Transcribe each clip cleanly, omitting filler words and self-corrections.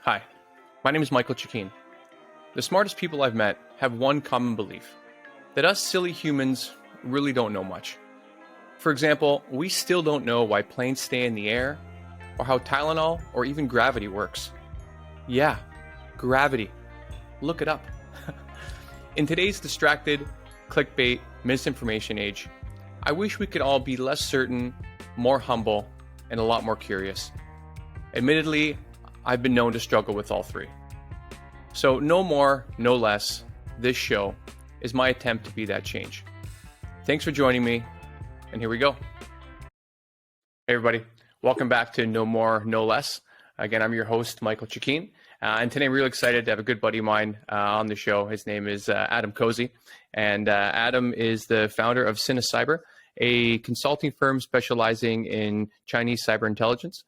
Hi, my name is Michael Chikeen. The smartest people I've met have one common belief, that us silly humans really don't know much. For example, we still don't know why planes stay in the air, or how Tylenol or even gravity works. Yeah, gravity. Look it up. In today's distracted, clickbait, misinformation age, I wish we could all be less certain, more humble, and a lot more curious. Admittedly, I've been known to struggle with all three. So no more, no less, this show is my attempt to be that change. Thanks for joining me, and here we go. Hey everybody, welcome back to No More, No Less. Again, I'm your host, Michael Chikeen, and today I'm really excited to have a good buddy of mine on the show. His name is Adam Kozy, and Adam is the founder of SinaCyber, a consulting firm specializing in Chinese cyber intelligence.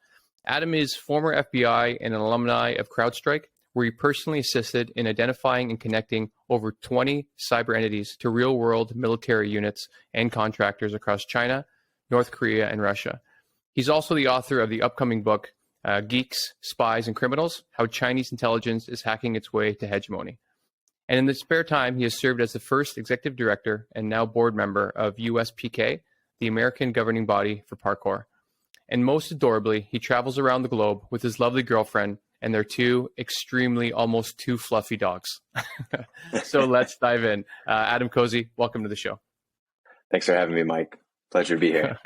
Adam is former FBI and an alumni of CrowdStrike, where he personally assisted in identifying and connecting over 20 cyber entities to real-world military units and contractors across China, North Korea, and Russia. He's also the author of the upcoming book, Geeks, Spies Criminals, How Chinese Intelligence is Hacking Its Way to Hegemony. And in the spare time, he has served as the first executive director and now board member of USPK, the American governing body for parkour. And most adorably, he travels around the globe with his lovely girlfriend and their two extremely, almost too fluffy dogs. So let's dive in. Adam Kozy, welcome to the show. Thanks for having me, Mike. Pleasure to be here.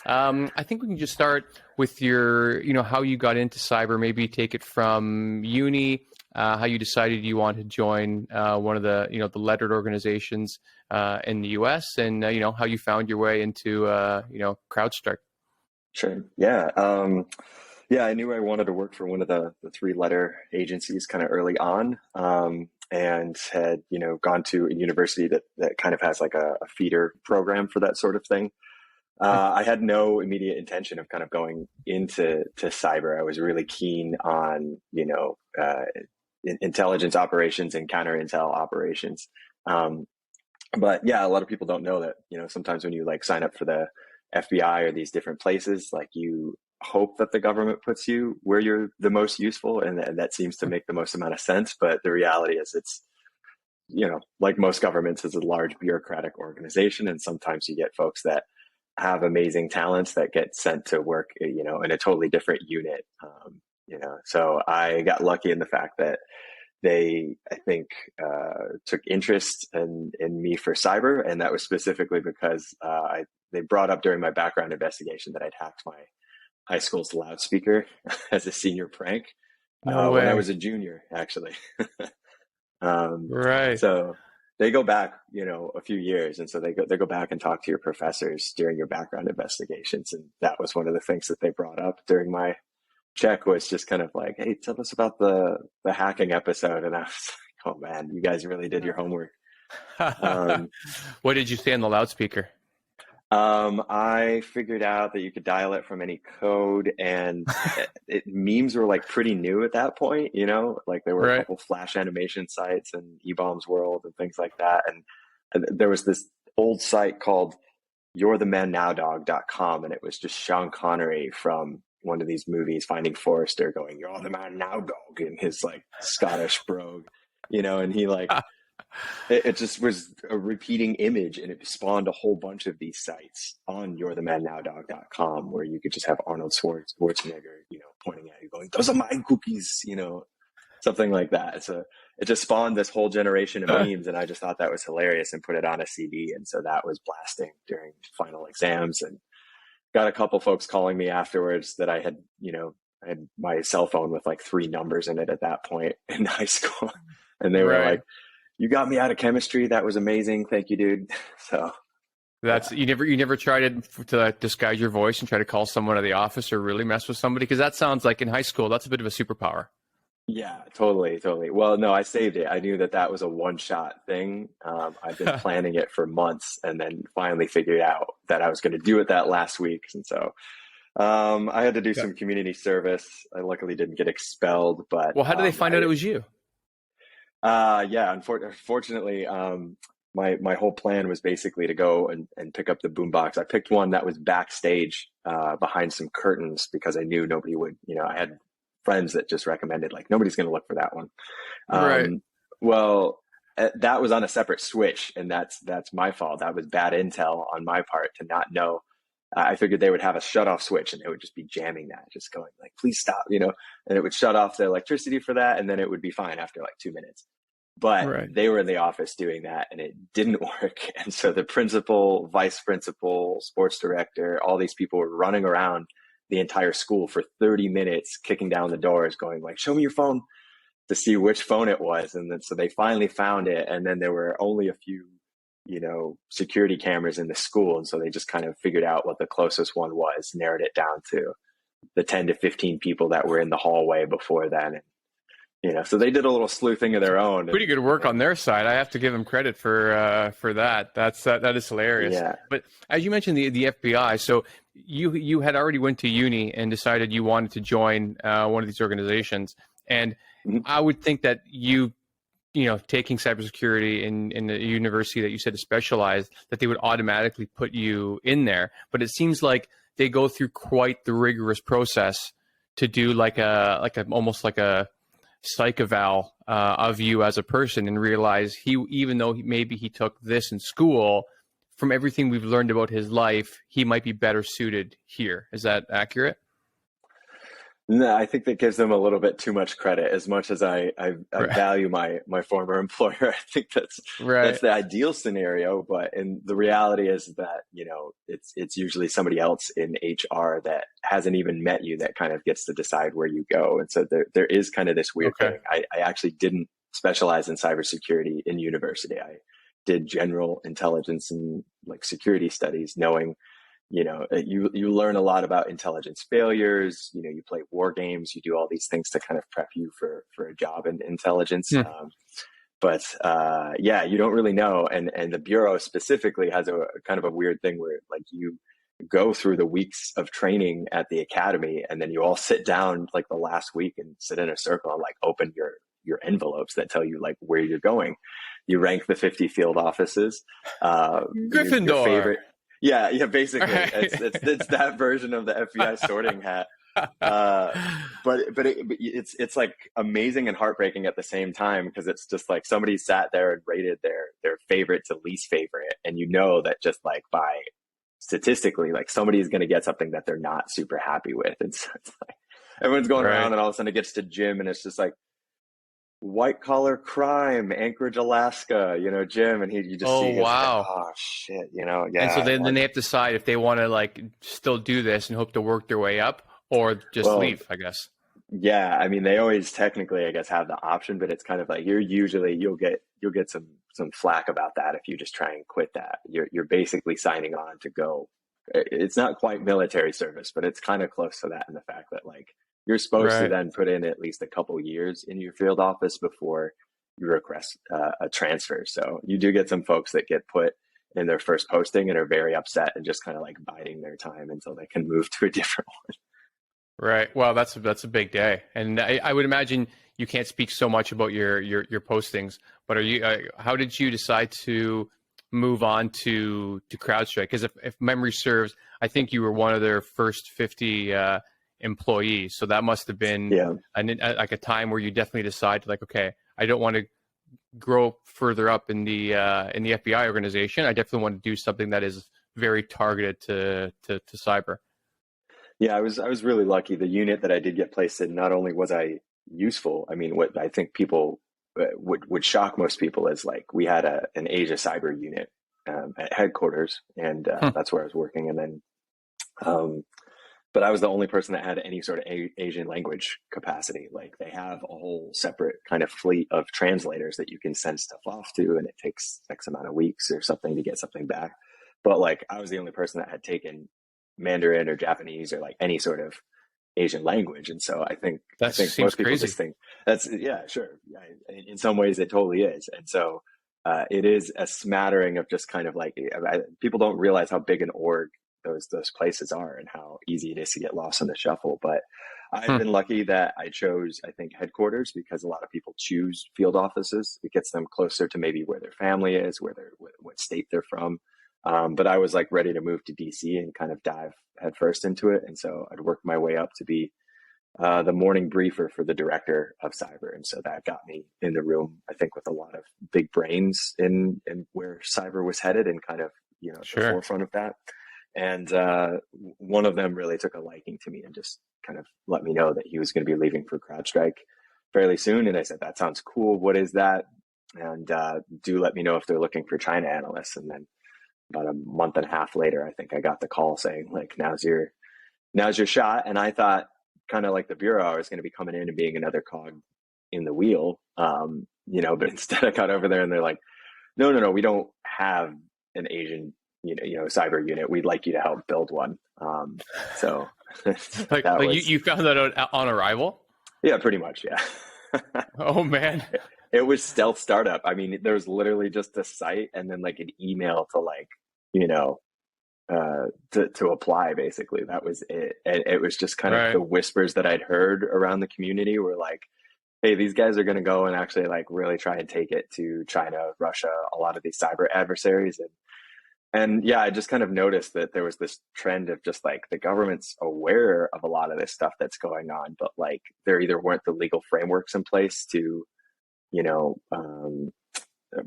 I think we can just start with your, how you got into cyber, maybe take it from uni, how you decided you wanted to join one of the, the lettered organizations in the US, and, how you found your way into, CrowdStrike. Sure. Yeah. I knew I wanted to work for one of the three-letter agencies kind of early on, and had, gone to a university that kind of has like a feeder program for that sort of thing. I had no immediate intention of kind of going into cyber. I was really keen on, intelligence operations and counter-intel operations. But yeah, a lot of people don't know that, sometimes when you like sign up for the FBI or these different places, like you hope that the government puts you where you're the most useful, and that seems to make the most amount of sense. But the reality is it's, like most governments, is a large bureaucratic organization, and sometimes you get folks that have amazing talents that get sent to work, in a totally different unit. So I got lucky in the fact that they, I think, took interest in me for cyber, and that was specifically because they brought up during my background investigation that I'd hacked my high school's loudspeaker as a senior prank when I was a junior, actually. Right. So they go back, a few years, and so they go back and talk to your professors during your background investigations, and that was one of the things that they brought up during my check, was just kind of like, hey, tell us about the hacking episode. And I was like, oh man, you guys really did your homework. What did you say on the loudspeaker? I figured out that you could dial it from any code, and memes were like pretty new at that point, like there were a couple Flash animation sites and eBaum's World and things like that. And there was this old site called you'rethemannowdog.com, and it was just Sean Connery from one of these movies, Finding Forrester, going, "You're the man now, dog," in his like Scottish brogue, and he like, it just was a repeating image, and it spawned a whole bunch of these sites on you'rethemannowdog.com where you could just have Arnold Schwarzenegger, pointing at you going, "Those are my cookies," something like that. So it just spawned this whole generation of memes, and I just thought that was hilarious and put it on a CD. And so that was blasting during final exams, and got a couple folks calling me afterwards that I had my cell phone with like 3 numbers in it at that point in high school. And they were like, "You got me out of chemistry. That was amazing. Thank you, dude." So that's, you never tried to like disguise your voice and try to call someone at the office or really mess with somebody? Because that sounds like in high school, that's a bit of a superpower. Yeah, totally. Well, no, I saved it. I knew that was a one-shot thing. I've been planning it for months, and then finally figured out that I was going to do it that last week. And so I had to do some community service. I luckily didn't get expelled, but well, how did they find out it was you? Unfortunately, my whole plan was basically to go and pick up the boombox. I picked one that was backstage behind some curtains because I knew nobody would. I had friends that just recommended, like, nobody's going to look for that one. Right. Well, that was on a separate switch, and that's my fault. That was bad intel on my part to not know. I figured they would have a shut off switch, and they would just be jamming that, just going like, please stop, and it would shut off the electricity for that, and then it would be fine after like 2 minutes. But Right. they were in the office doing that, and it didn't work. And so the principal, vice principal, sports director, all these people were running around the entire school for 30 minutes, kicking down the doors, going like, show me your phone, to see which phone it was. And then so they finally found it. And then there were only a few, security cameras in the school. And so they just kind of figured out what the closest one was, narrowed it down to the 10 to 15 people that were in the hallway before then. And, so they did a little sleuthing of their own. Pretty good work on their side. I have to give them credit for that. That is hilarious. Yeah. But as you mentioned, the FBI. So you had already went to uni and decided you wanted to join one of these organizations. And I would think that taking cybersecurity in the university that you said is specialized, that they would automatically put you in there. But it seems like they go through quite the rigorous process to do almost like a psych eval of you as a person, and realize even though maybe he took this in school, from everything we've learned about his life, he might be better suited here. Is that accurate? No, I think that gives them a little bit too much credit. As much as I value my former employer, I think that's the ideal scenario. But the reality is that it's usually somebody else in HR that hasn't even met you that kind of gets to decide where you go. And so there is kind of this weird thing. I actually didn't specialize in cybersecurity in university. I did general intelligence and like security studies, knowing. You learn a lot about intelligence failures. You play war games. You do all these things to kind of prep you for a job in intelligence. But you don't really know. And the Bureau specifically has a kind of a weird thing where like you go through the weeks of training at the academy, and then you all sit down like the last week and sit in a circle and like open your envelopes that tell you like where you're going. You rank the 50 field offices. Gryffindor. Your favorite. Yeah, basically, it's that version of the FBI sorting hat. But it's like amazing and heartbreaking at the same time, because it's just like somebody sat there and rated their favorite to least favorite, and that just like by statistically, like somebody's going to get something that they're not super happy with, and so it's like everyone's going around, and all of a sudden it gets to Jim, and it's just like, white collar crime, Anchorage, Alaska, Jim, and you just see, wow, like, oh shit, yeah. And so then they have to decide if they want to like still do this and hope to work their way up, or just leave, I guess. Yeah, I mean, they always technically, I guess, have the option, but it's kind of like you'll get some flack about that if you just try and quit that. You're basically signing on to go. It's not quite military service, but it's kind of close to that in the fact that like. You're supposed to then put in at least a couple years in your field office before you request a transfer. So you do get some folks that get put in their first posting and are very upset and just kind of like biding their time until they can move to a different one. Right. Well, that's a big day, and I would imagine you can't speak so much about your postings. But how did you decide to move on to CrowdStrike? Because if memory serves, I think you were one of their first 50. Employees, so that must have been like a time where you definitely decided like, okay, I don't want to grow further up in the FBI organization. I definitely want to do something that is very targeted to cyber. Yeah, I was really lucky. The unit that I did get placed in, not only was I useful, I mean, what I think people would shock most people is like we had an Asia cyber unit at headquarters, and that's where I was working, and then. But I was the only person that had any sort of Asian language capacity. Like they have a whole separate kind of fleet of translators that you can send stuff off to, and it takes X amount of weeks or something to get something back. But like I was the only person that had taken Mandarin or Japanese or like any sort of Asian language. And so I think most people crazy. just think that's, sure. In some ways it totally is. And so it is a smattering of just kind of like, people don't realize how big an org those places are and how easy it is to get lost in the shuffle. But I've been lucky that I chose, I think, headquarters, because a lot of people choose field offices. It gets them closer to maybe where their family is, what state they're from. But I was like ready to move to DC and kind of dive headfirst into it. And so I'd worked my way up to be the morning briefer for the director of cyber. And so that got me in the room, I think, with a lot of big brains in where cyber was headed and kind of, the Sure. forefront of that. And one of them really took a liking to me and just kind of let me know that he was going to be leaving for CrowdStrike fairly soon. And I said, that sounds cool. What is that? And do let me know if they're looking for China analysts. And then about a month and a half later, I think I got the call saying, like, now's your shot. And I thought, kind of like the bureau, I was going to be coming in and being another cog in the wheel, but instead I got over there and they're like, no, we don't have an Asian, cyber unit. We'd like you to help build one. So Like, that was, you found that out on arrival? yeah, pretty much. Yeah. Oh man. It was stealth startup. I mean, there was literally just a site and then like an email to like, to apply, basically. That was it. And it was just kind of the whispers that I'd heard around the community were like, hey, these guys are going to go and actually like really try and take it to China, Russia, a lot of these cyber adversaries. And yeah, I just kind of noticed that there was this trend of just like the government's aware of a lot of this stuff that's going on, but like there either weren't the legal frameworks in place to,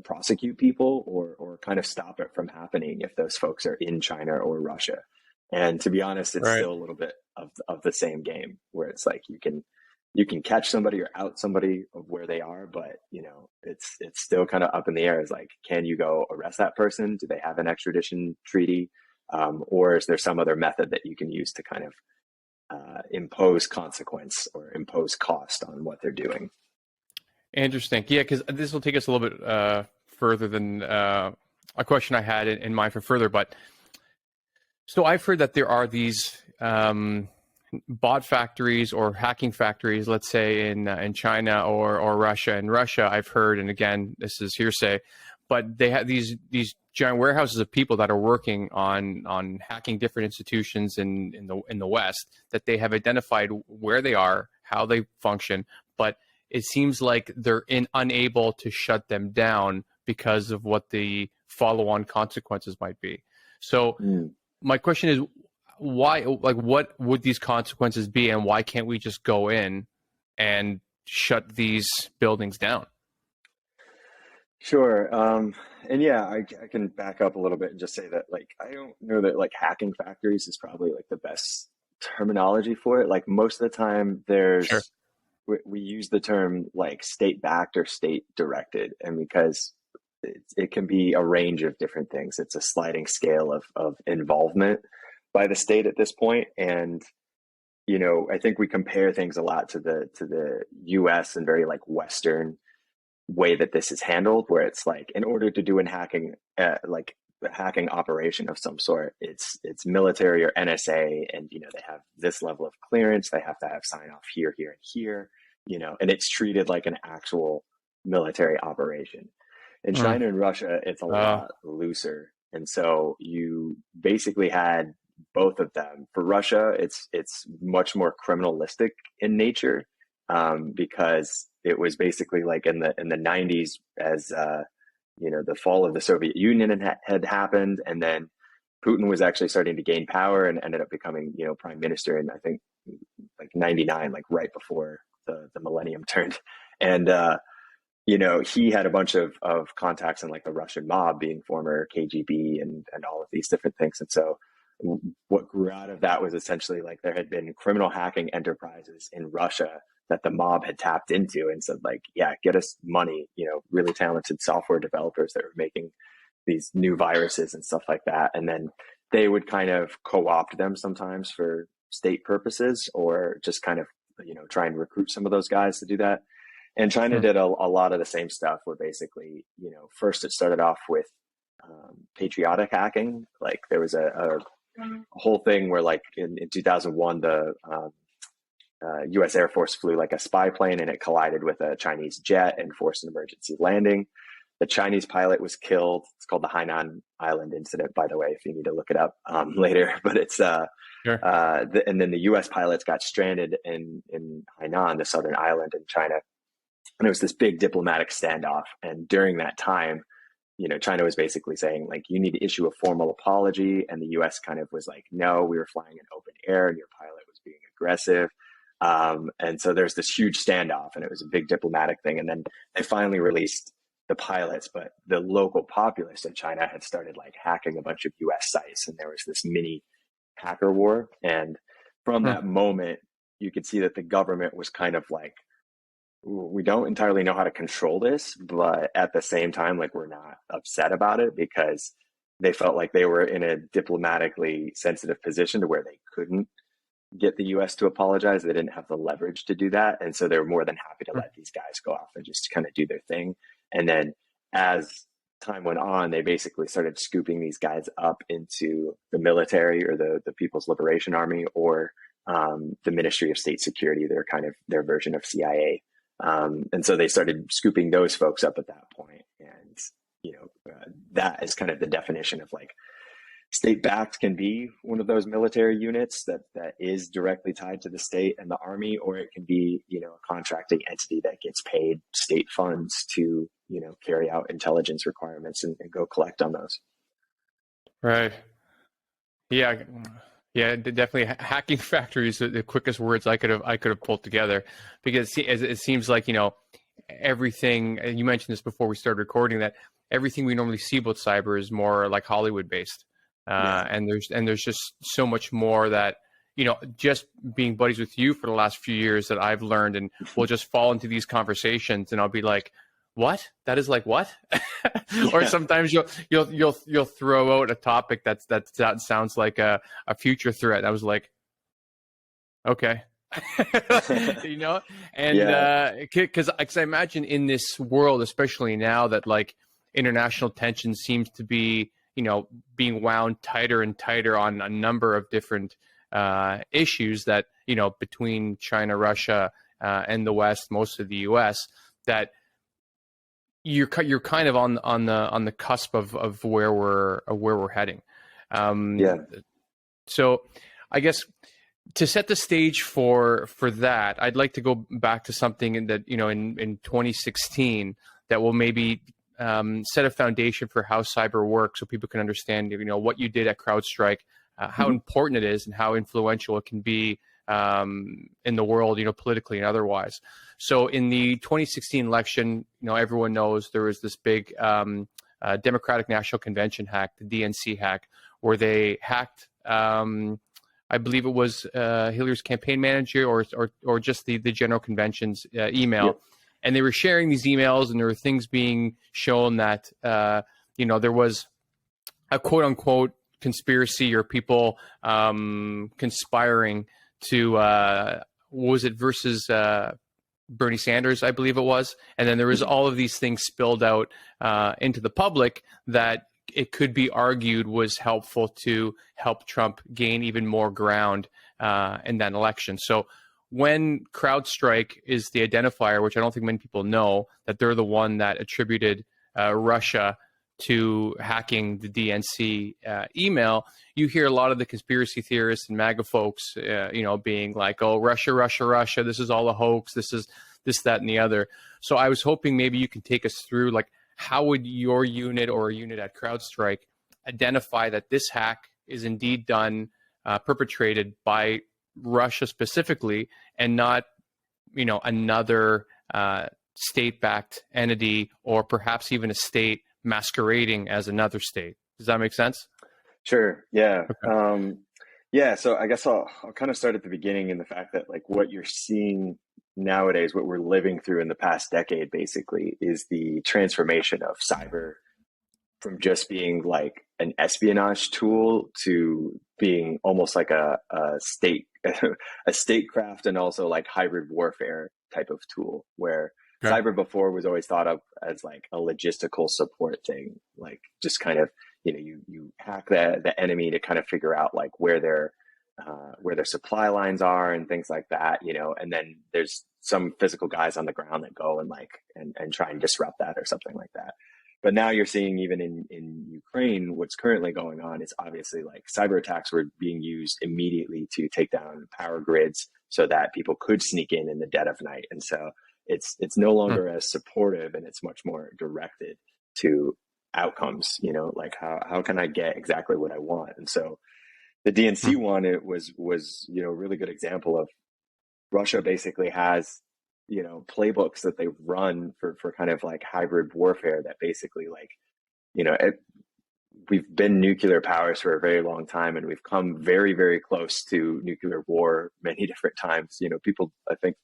prosecute people or kind of stop it from happening if those folks are in China or Russia. And to be honest, it's still a little bit of the same game where it's like you can catch somebody or out somebody of where they are, but it's still kind of up in the air. It's like, can you go arrest that person? Do they have an extradition treaty? Or is there some other method that you can use to kind of impose consequence or impose cost on what they're doing? Interesting. Yeah, because this will take us a little bit further than a question I had in mind for further. But so I've heard that there are these bot factories or hacking factories, let's say in China or Russia. In Russia, I've heard, and again, this is hearsay, but they have these giant warehouses of people that are working on hacking different institutions in the West, that they have identified where they are, how they function, but it seems like they're unable to shut them down because of what the follow-on consequences might be. So my question is, why, like, what would these consequences be, and why can't we just go in and shut these buildings down? Sure. And yeah, I can back up a little bit and just say that, like, I don't know that like hacking factories is probably like the best terminology for it. Like most of the time there's, we use the term like state backed or state directed. And because it can be a range of different things. It's a sliding scale of involvement by the state at this point. And, I think we compare things a lot to the US and very like Western way that this is handled, where it's like, in order to do a hacking operation of some sort, it's military or NSA, and they have this level of clearance, they have to have sign off here, here, and here, and it's treated like an actual military operation. In China and Russia, it's a lot looser, and so you basically had both of them. For Russia, it's much more criminalistic in nature, because it was basically like in the 90s, as the fall of the Soviet Union had happened, and then Putin was actually starting to gain power and ended up becoming prime minister in, I think, like 99, like right before the millennium turned. And he had a bunch of contacts in like the Russian mob, being former KGB and all of these different things. And so what grew out of that was essentially like there had been criminal hacking enterprises in Russia that the mob had tapped into and said, like, yeah, get us money, really talented software developers that were making these new viruses and stuff like that. And then they would kind of co-opt them sometimes for state purposes, or just kind of, try and recruit some of those guys to do that. And China did a lot of the same stuff, where basically, first it started off with patriotic hacking. Like there was a whole thing where, like in 2001, the U.S. Air Force flew like a spy plane, and it collided with a Chinese jet and forced an emergency landing. The Chinese pilot was killed. It's called the Hainan Island incident, by the way, if you need to look it up later. But it's and then the U.S. pilots got stranded in Hainan, the southern island in China, and it was this big diplomatic standoff. And during that time, China was basically saying, like, you need to issue a formal apology. And the US kind of was like, no, we were flying in open air and your pilot was being aggressive. And so there's this huge standoff, and it was a big diplomatic thing. And then they finally released the pilots, but the local populace in China had started like hacking a bunch of US sites, and there was this mini hacker war. And from Hmm. that moment, you could see that the government was kind of like, we don't entirely know how to control this, but at the same time, like, we're not upset about it, because they felt like they were in a diplomatically sensitive position to where they couldn't get the US to apologize. They didn't have the leverage to do that. And so they were more than happy to let these guys go off and just kind of do their thing. And then as time went on, they basically started scooping these guys up into the military, or the People's Liberation Army, or the Ministry of State Security. They're kind of their version of CIA. And so they started scooping those folks up at that point. And, that is kind of the definition of like, state-backed can be one of those military units that is directly tied to the state and the army, or it can be, a contracting entity that gets paid state funds to, carry out intelligence requirements and go collect on those. Right. Yeah. Yeah, definitely. Hacking factories are the quickest words I could have pulled together, because it seems like, everything, you mentioned this before we started recording, that everything we normally see about cyber is more like Hollywood based. And there's just so much more that, just being buddies with you for the last few years, that I've learned, and we'll just fall into these conversations and I'll be like, what? That is like what? Or sometimes you'll throw out a topic that sounds like a future threat. I was like, okay. And because I imagine in this world, especially now that like international tension seems to be, being wound tighter and tighter on a number of different issues that, between China, Russia, and the West, most of the US, that you're kind of on the cusp of where we're heading. So I guess to set the stage for that, I'd like to go back to something that, in 2016 that will maybe set a foundation for how cyber works, so people can understand, what you did at CrowdStrike, how important it is, and how influential it can be in the world, politically and otherwise. So in the 2016 election, everyone knows there was this big Democratic National Convention hack, the DNC hack, where they hacked, I believe it was Hillary's campaign manager, or just the general convention's email. Yep. And they were sharing these emails, and there were things being shown that, there was a quote unquote conspiracy, or people conspiring to, was it versus Bernie Sanders, I believe it was. And then there was all of these things spilled out into the public that it could be argued was helpful to help Trump gain even more ground in that election. So when CrowdStrike is the identifier, which I don't think many people know, that they're the one that attributed Russia to hacking the DNC email, you hear a lot of the conspiracy theorists and MAGA folks, being like, "Oh, Russia, Russia, Russia! This is all a hoax. This is this, that, and the other." So I was hoping maybe you can take us through, like, how would your unit or a unit at CrowdStrike identify that this hack is indeed done, perpetrated by Russia specifically, and not, another state-backed entity, or perhaps even a state masquerading as another state? Does that make sense? Sure. Yeah. Okay. So I guess I'll kind of start at the beginning, in the fact that, like, what you're seeing nowadays, what we're living through in the past decade, basically, is the transformation of cyber from just being like an espionage tool to being almost like a state a statecraft, and also like hybrid warfare type of tool, where cyber before was always thought of as like a logistical support thing, like just kind of, you hack the enemy to kind of figure out like where their supply lines are and things like that, and then there's some physical guys on the ground that go and and try and disrupt that or something like that. But now you're seeing, even in Ukraine, what's currently going on is obviously like cyber attacks were being used immediately to take down power grids so that people could sneak in the dead of night. And so it's no longer as supportive, and it's much more directed to outcomes, like how can I get exactly what I want? And so the DNC one, it was, a really good example of Russia basically has, playbooks that they run for kind of like hybrid warfare that basically like, you know, it, we've been nuclear powers for a very long time, and we've come very, very close to nuclear war many different times. People, I think,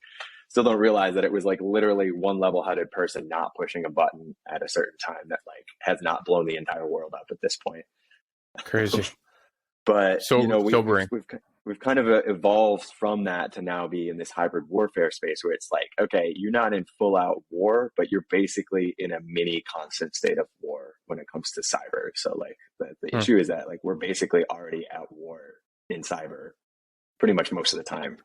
still don't realize that it was like literally one level-headed person not pushing a button at a certain time that like has not blown the entire world up at this point. Crazy. But Sobering. we've kind of evolved from that to now be in this hybrid warfare space where it's like, okay, you're not in full out war, but you're basically in a mini constant state of war when it comes to cyber. So like the issue is that like we're basically already at war in cyber pretty much most of the time.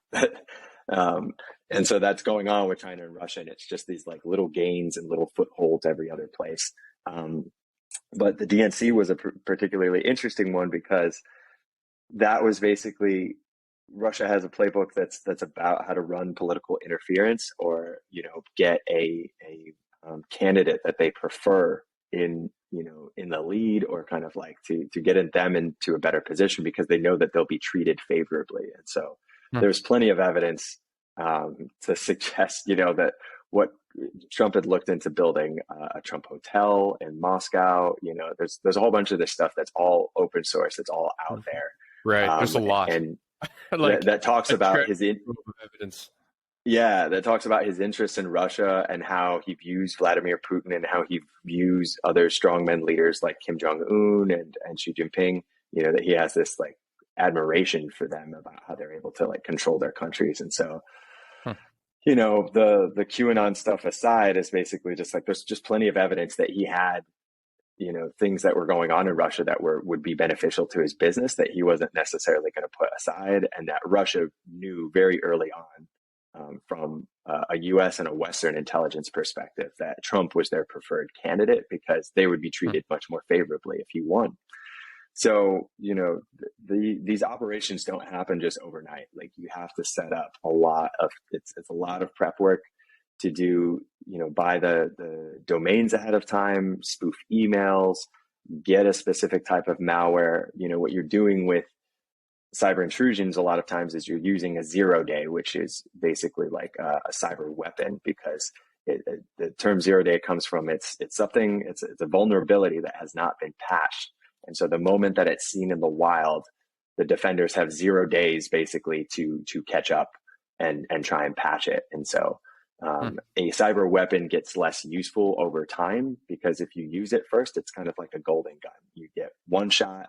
And so that's going on with China and Russia, and it's just these like little gains and little footholds every other place. But the DNC was a particularly interesting one because that was basically, Russia has a playbook that's about how to run political interference or get a candidate that they prefer in the lead, or kind of like to get them into a better position because they know that they'll be treated favorably. And so there's plenty of evidence to suggest that what Trump had looked into building a Trump hotel in Moscow. There's a whole bunch of this stuff that's all open source. It's all out there. Right. There's a lot. And like that talks about his evidence. Yeah, that talks about his interest in Russia and how he views Vladimir Putin and how he views other strongman leaders like Kim Jong-un and Xi Jinping, that he has this like admiration for them about how they're able to like control their countries. And so, the QAnon stuff aside is basically just like, there's just plenty of evidence that he had things that were going on in Russia that would be beneficial to his business that he wasn't necessarily going to put aside, and that Russia knew very early on from a U.S. and a Western intelligence perspective that Trump was their preferred candidate because they would be treated much more favorably if he won. So, these operations don't happen just overnight. Like you have to set up a lot of, it's a lot of prep work to do, buy the domains ahead of time, spoof emails, get a specific type of malware. What you're doing with cyber intrusions a lot of times is you're using a 0 day, which is basically like a cyber weapon, because the term 0 day comes from it's a vulnerability that has not been patched. And so the moment that it's seen in the wild, the defenders have 0 days basically to catch up and try and patch it. And so a cyber weapon gets less useful over time because if you use it first, it's kind of like a golden gun. You get one shot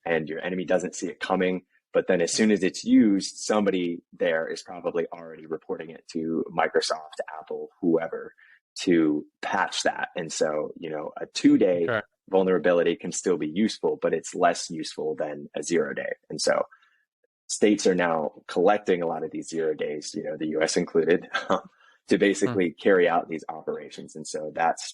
and your enemy doesn't see it coming. But then as soon as it's used, somebody there is probably already reporting it to Microsoft, Apple, whoever, to patch that. And so, a 2-day vulnerability can still be useful, but it's less useful than a 0 day. And so states are now collecting a lot of these 0 days, the US included, to basically carry out these operations. And so that's,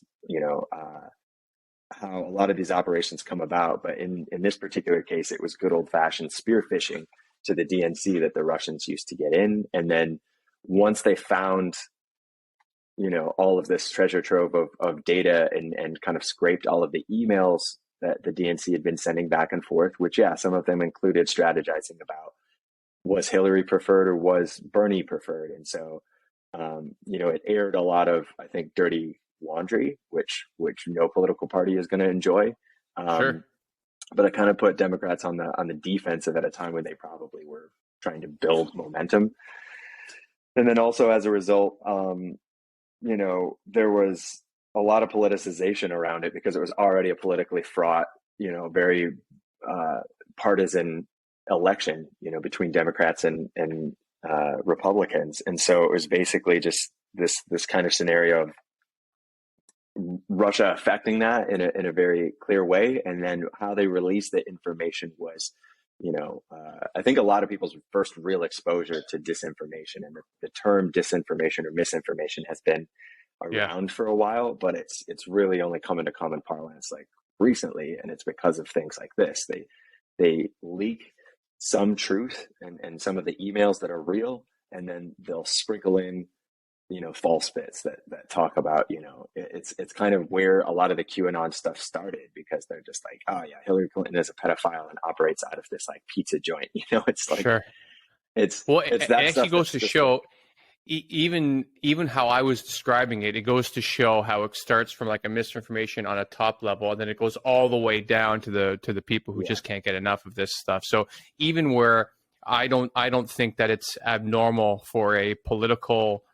how a lot of these operations come about. But in this particular case, it was good old fashioned spear phishing to the DNC that the Russians used to get in. And then once they found, all of this treasure trove of data and kind of scraped all of the emails that the DNC had been sending back and forth, which, some of them included strategizing about was Hillary preferred or was Bernie preferred. And so, it aired a lot of, I think, dirty laundry, which no political party is going to enjoy. Sure. But it kind of put Democrats on the defensive at a time when they probably were trying to build momentum. And then also as a result, there was a lot of politicization around it because it was already a politically fraught, very partisan election, between Democrats and Republicans. And so it was basically just this kind of scenario of Russia affecting that in a very clear way. And then how they released the information was, I think a lot of people's first real exposure to disinformation, and the term disinformation or misinformation has been around for a while, but it's really only come into common parlance like recently. And it's because of things like this. They leak some truth and some of the emails that are real, and then they'll sprinkle in false bits that talk about, it's kind of where a lot of the QAnon stuff started, because they're just like, oh yeah, Hillary Clinton is a pedophile and operates out of this like pizza joint. It's like, sure. it's It that actually goes to show even how I was describing it, it goes to show how it starts from like a misinformation on a top level, and then it goes all the way down to the people who just can't get enough of this stuff. So even where I don't think that it's abnormal for a political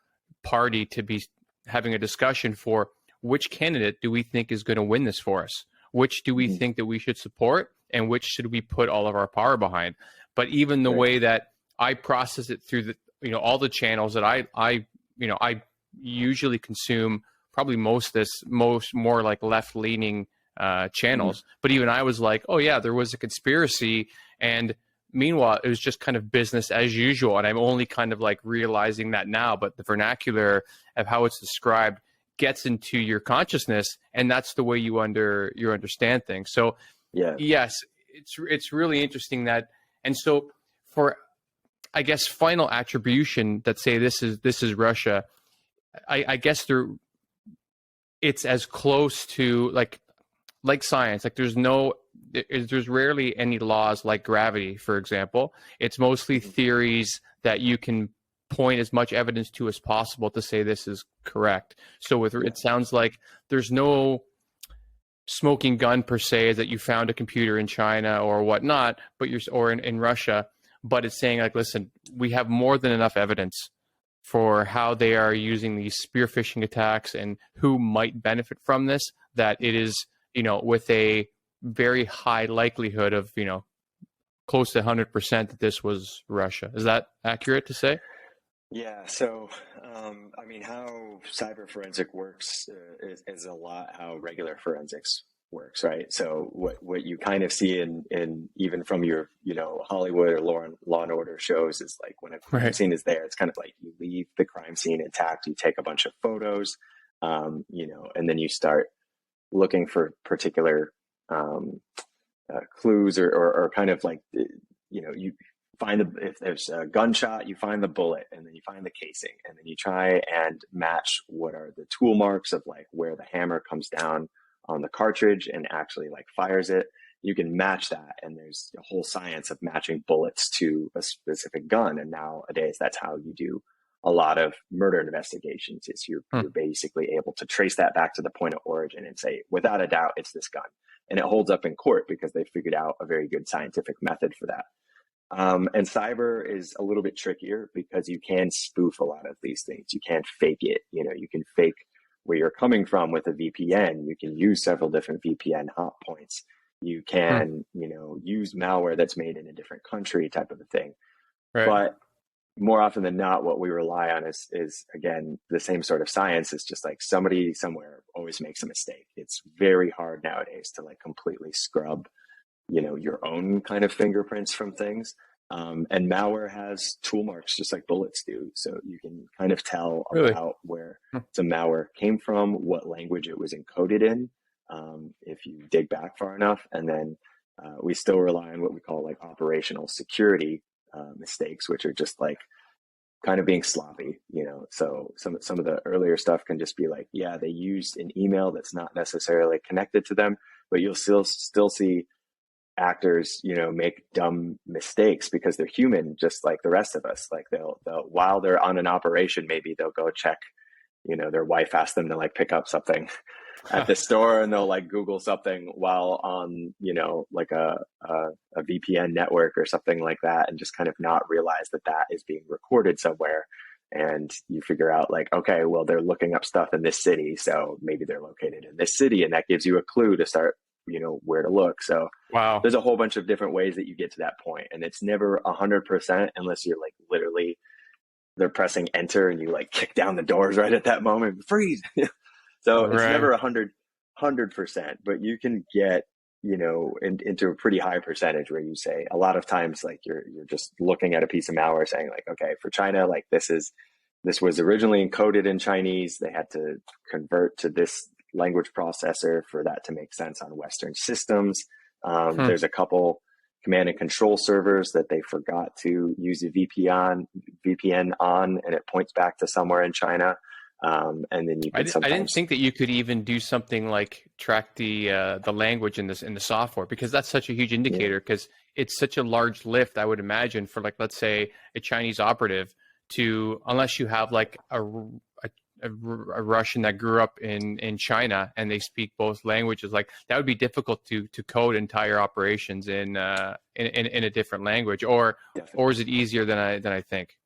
party to be having a discussion for which candidate do we think is going to win this for us, which do we think that we should support, and which should we put all of our power behind. But even the way that I process it through the all the channels that I usually consume, probably more like left leaning channels. But even I was like, oh yeah, there was a conspiracy, and meanwhile it was just kind of business as usual. And I'm only kind of like realizing that now. But the vernacular of how it's described gets into your consciousness, and that's the way you understand things. So yes, it's really interesting that. And so for, I guess, final attribution that say this is Russia, I guess it's as close to like science. Like there's rarely any laws like gravity, for example. It's mostly theories that you can point as much evidence to as possible to say this is correct. So it sounds like there's no smoking gun per se, that you found a computer in China or whatnot, but in Russia. But it's saying like, listen, we have more than enough evidence for how they are using these spear phishing attacks and who might benefit from this, that it is, with a very high likelihood of, close to 100% that this was Russia. Is that accurate to say? Yeah. So, how cyber forensic works is a lot how regular forensics works, right? So what you kind of see in even from your Hollywood or Law and Order shows is like when a crime scene is there, it's kind of like you leave the crime scene intact, you take a bunch of photos, and then you start looking for particular clues or kind of like you find if there's a gunshot, you find the bullet, and then you find the casing, and then you try and match what are the tool marks of like where the hammer comes down on the cartridge and actually like fires it. You can match that, and there's a whole science of matching bullets to a specific gun. And nowadays that's how you do a lot of murder investigations. Is you're basically able to trace that back to the point of origin and say, without a doubt, it's this gun. And it holds up in court because they figured out a very good scientific method for that. And cyber is a little bit trickier because you can spoof a lot of these things. You can't fake it. You can fake where you're coming from with a VPN. You can use several different VPN hot points. You can, use malware that's made in a different country type of a thing. Right. But more often than not, what we rely on is again, the same sort of science. It's just like somebody somewhere always makes a mistake. It's very hard nowadays to like completely scrub your own kind of fingerprints from things. And malware has tool marks just like bullets do. So you can kind of tell about where some malware came from, what language it was encoded in, if you dig back far enough. And then we still rely on what we call like operational security mistakes, which are just like kind of being sloppy, So some of the earlier stuff can just be like, yeah, they used an email that's not necessarily connected to them, but you'll still see actors, make dumb mistakes because they're human, just like the rest of us. Like they'll while they're on an operation, maybe they'll go check, their wife asked them to like pick up something at the store, and they'll like Google something while on, like a VPN network or something like that, and just kind of not realize that is being recorded somewhere. And you figure out like, okay, well, they're looking up stuff in this city, so maybe they're located in this city, and that gives you a clue to start where to look. So there's a whole bunch of different ways that you get to that point, and it's never 100% unless you're like literally they're pressing enter and you like kick down the doors right at that moment, freeze. So it's never 100%, but you can get into a pretty high percentage where you say a lot of times like you're just looking at a piece of malware saying like, okay, for China, like this was originally encoded in Chinese, they had to convert to this language processor for that to make sense on Western systems. There's a couple command and control servers that they forgot to use a VPN on, and it points back to somewhere in China. And then you can I didn't think that you could even do something like track the language in the software, because that's such a huge indicator, because it's such a large lift, I would imagine, for like, let's say a Chinese operative to, unless you have like a Russian that grew up in China and they speak both languages, like that would be difficult to code entire operations in a different language, or Definitely. is it easier than I think?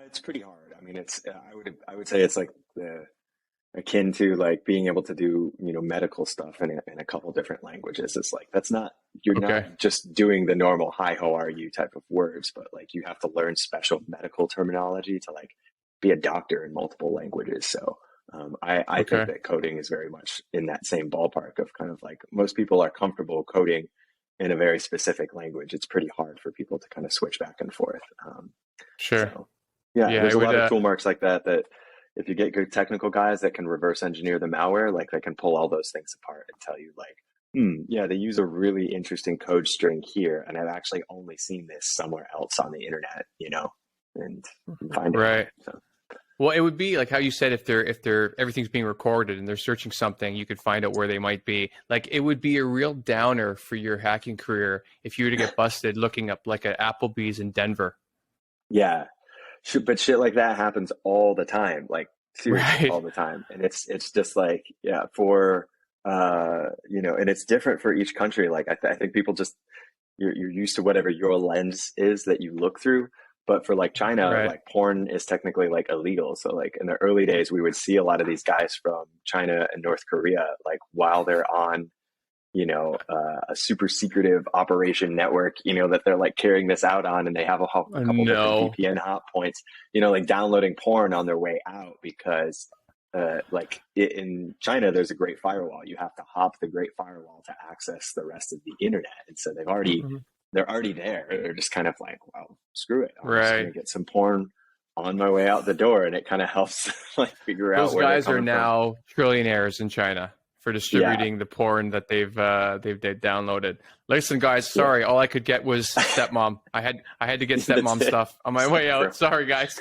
It's pretty hard. I mean, it's I would say it's like akin to like being able to do medical stuff in a couple different languages. It's like that's not you're Okay. not just doing the normal hi how are you type of words, but like you have to learn special medical terminology to like be a doctor in multiple languages. So I think Okay. that coding is very much in that same ballpark of kind of like most people are comfortable coding in a very specific language. It's pretty hard for people to kind of switch back and forth. Sure. So yeah, Yeah, there's it a would. lot of tool marks like that that if you get good technical guys that can reverse engineer the malware, like they can pull all those things apart and tell you like, yeah, they use a really interesting code string here, and I've actually only seen this somewhere else on the internet, and find it. Right. So Well, it would be like how you said, if they're everything's being recorded and they're searching something, you could find out where they might be. Like it would be a real downer for your hacking career if you were to get busted looking up like at Applebee's in Denver. yeah, but shit like that happens all the time, like seriously Right. all the time, and it's just like yeah, for and it's different for each country. Like I think people just you're used to whatever your lens is that you look through. But for like China, Right. like porn is technically like illegal. So like in the early days, we would see a lot of these guys from China and North Korea, like while they're on, a super secretive operation network, that they're like carrying this out on, and they have a couple different No. VPN hot points, like downloading porn on their way out because in China, there's a great firewall. You have to hop the great firewall to access the rest of the internet. And so Mhm. they're already there. They're just kind of like, well, screw it. I'm just going Right. to get some porn on my way out the door. And it kind of helps like figure out Those where they're guys are coming from. now trillionaires in China for Yeah. distributing the porn that they've downloaded. Listen, guys, Yeah. sorry, all I could get was stepmom. I had to get That's stepmom it. stuff on my way out. Sorry, guys.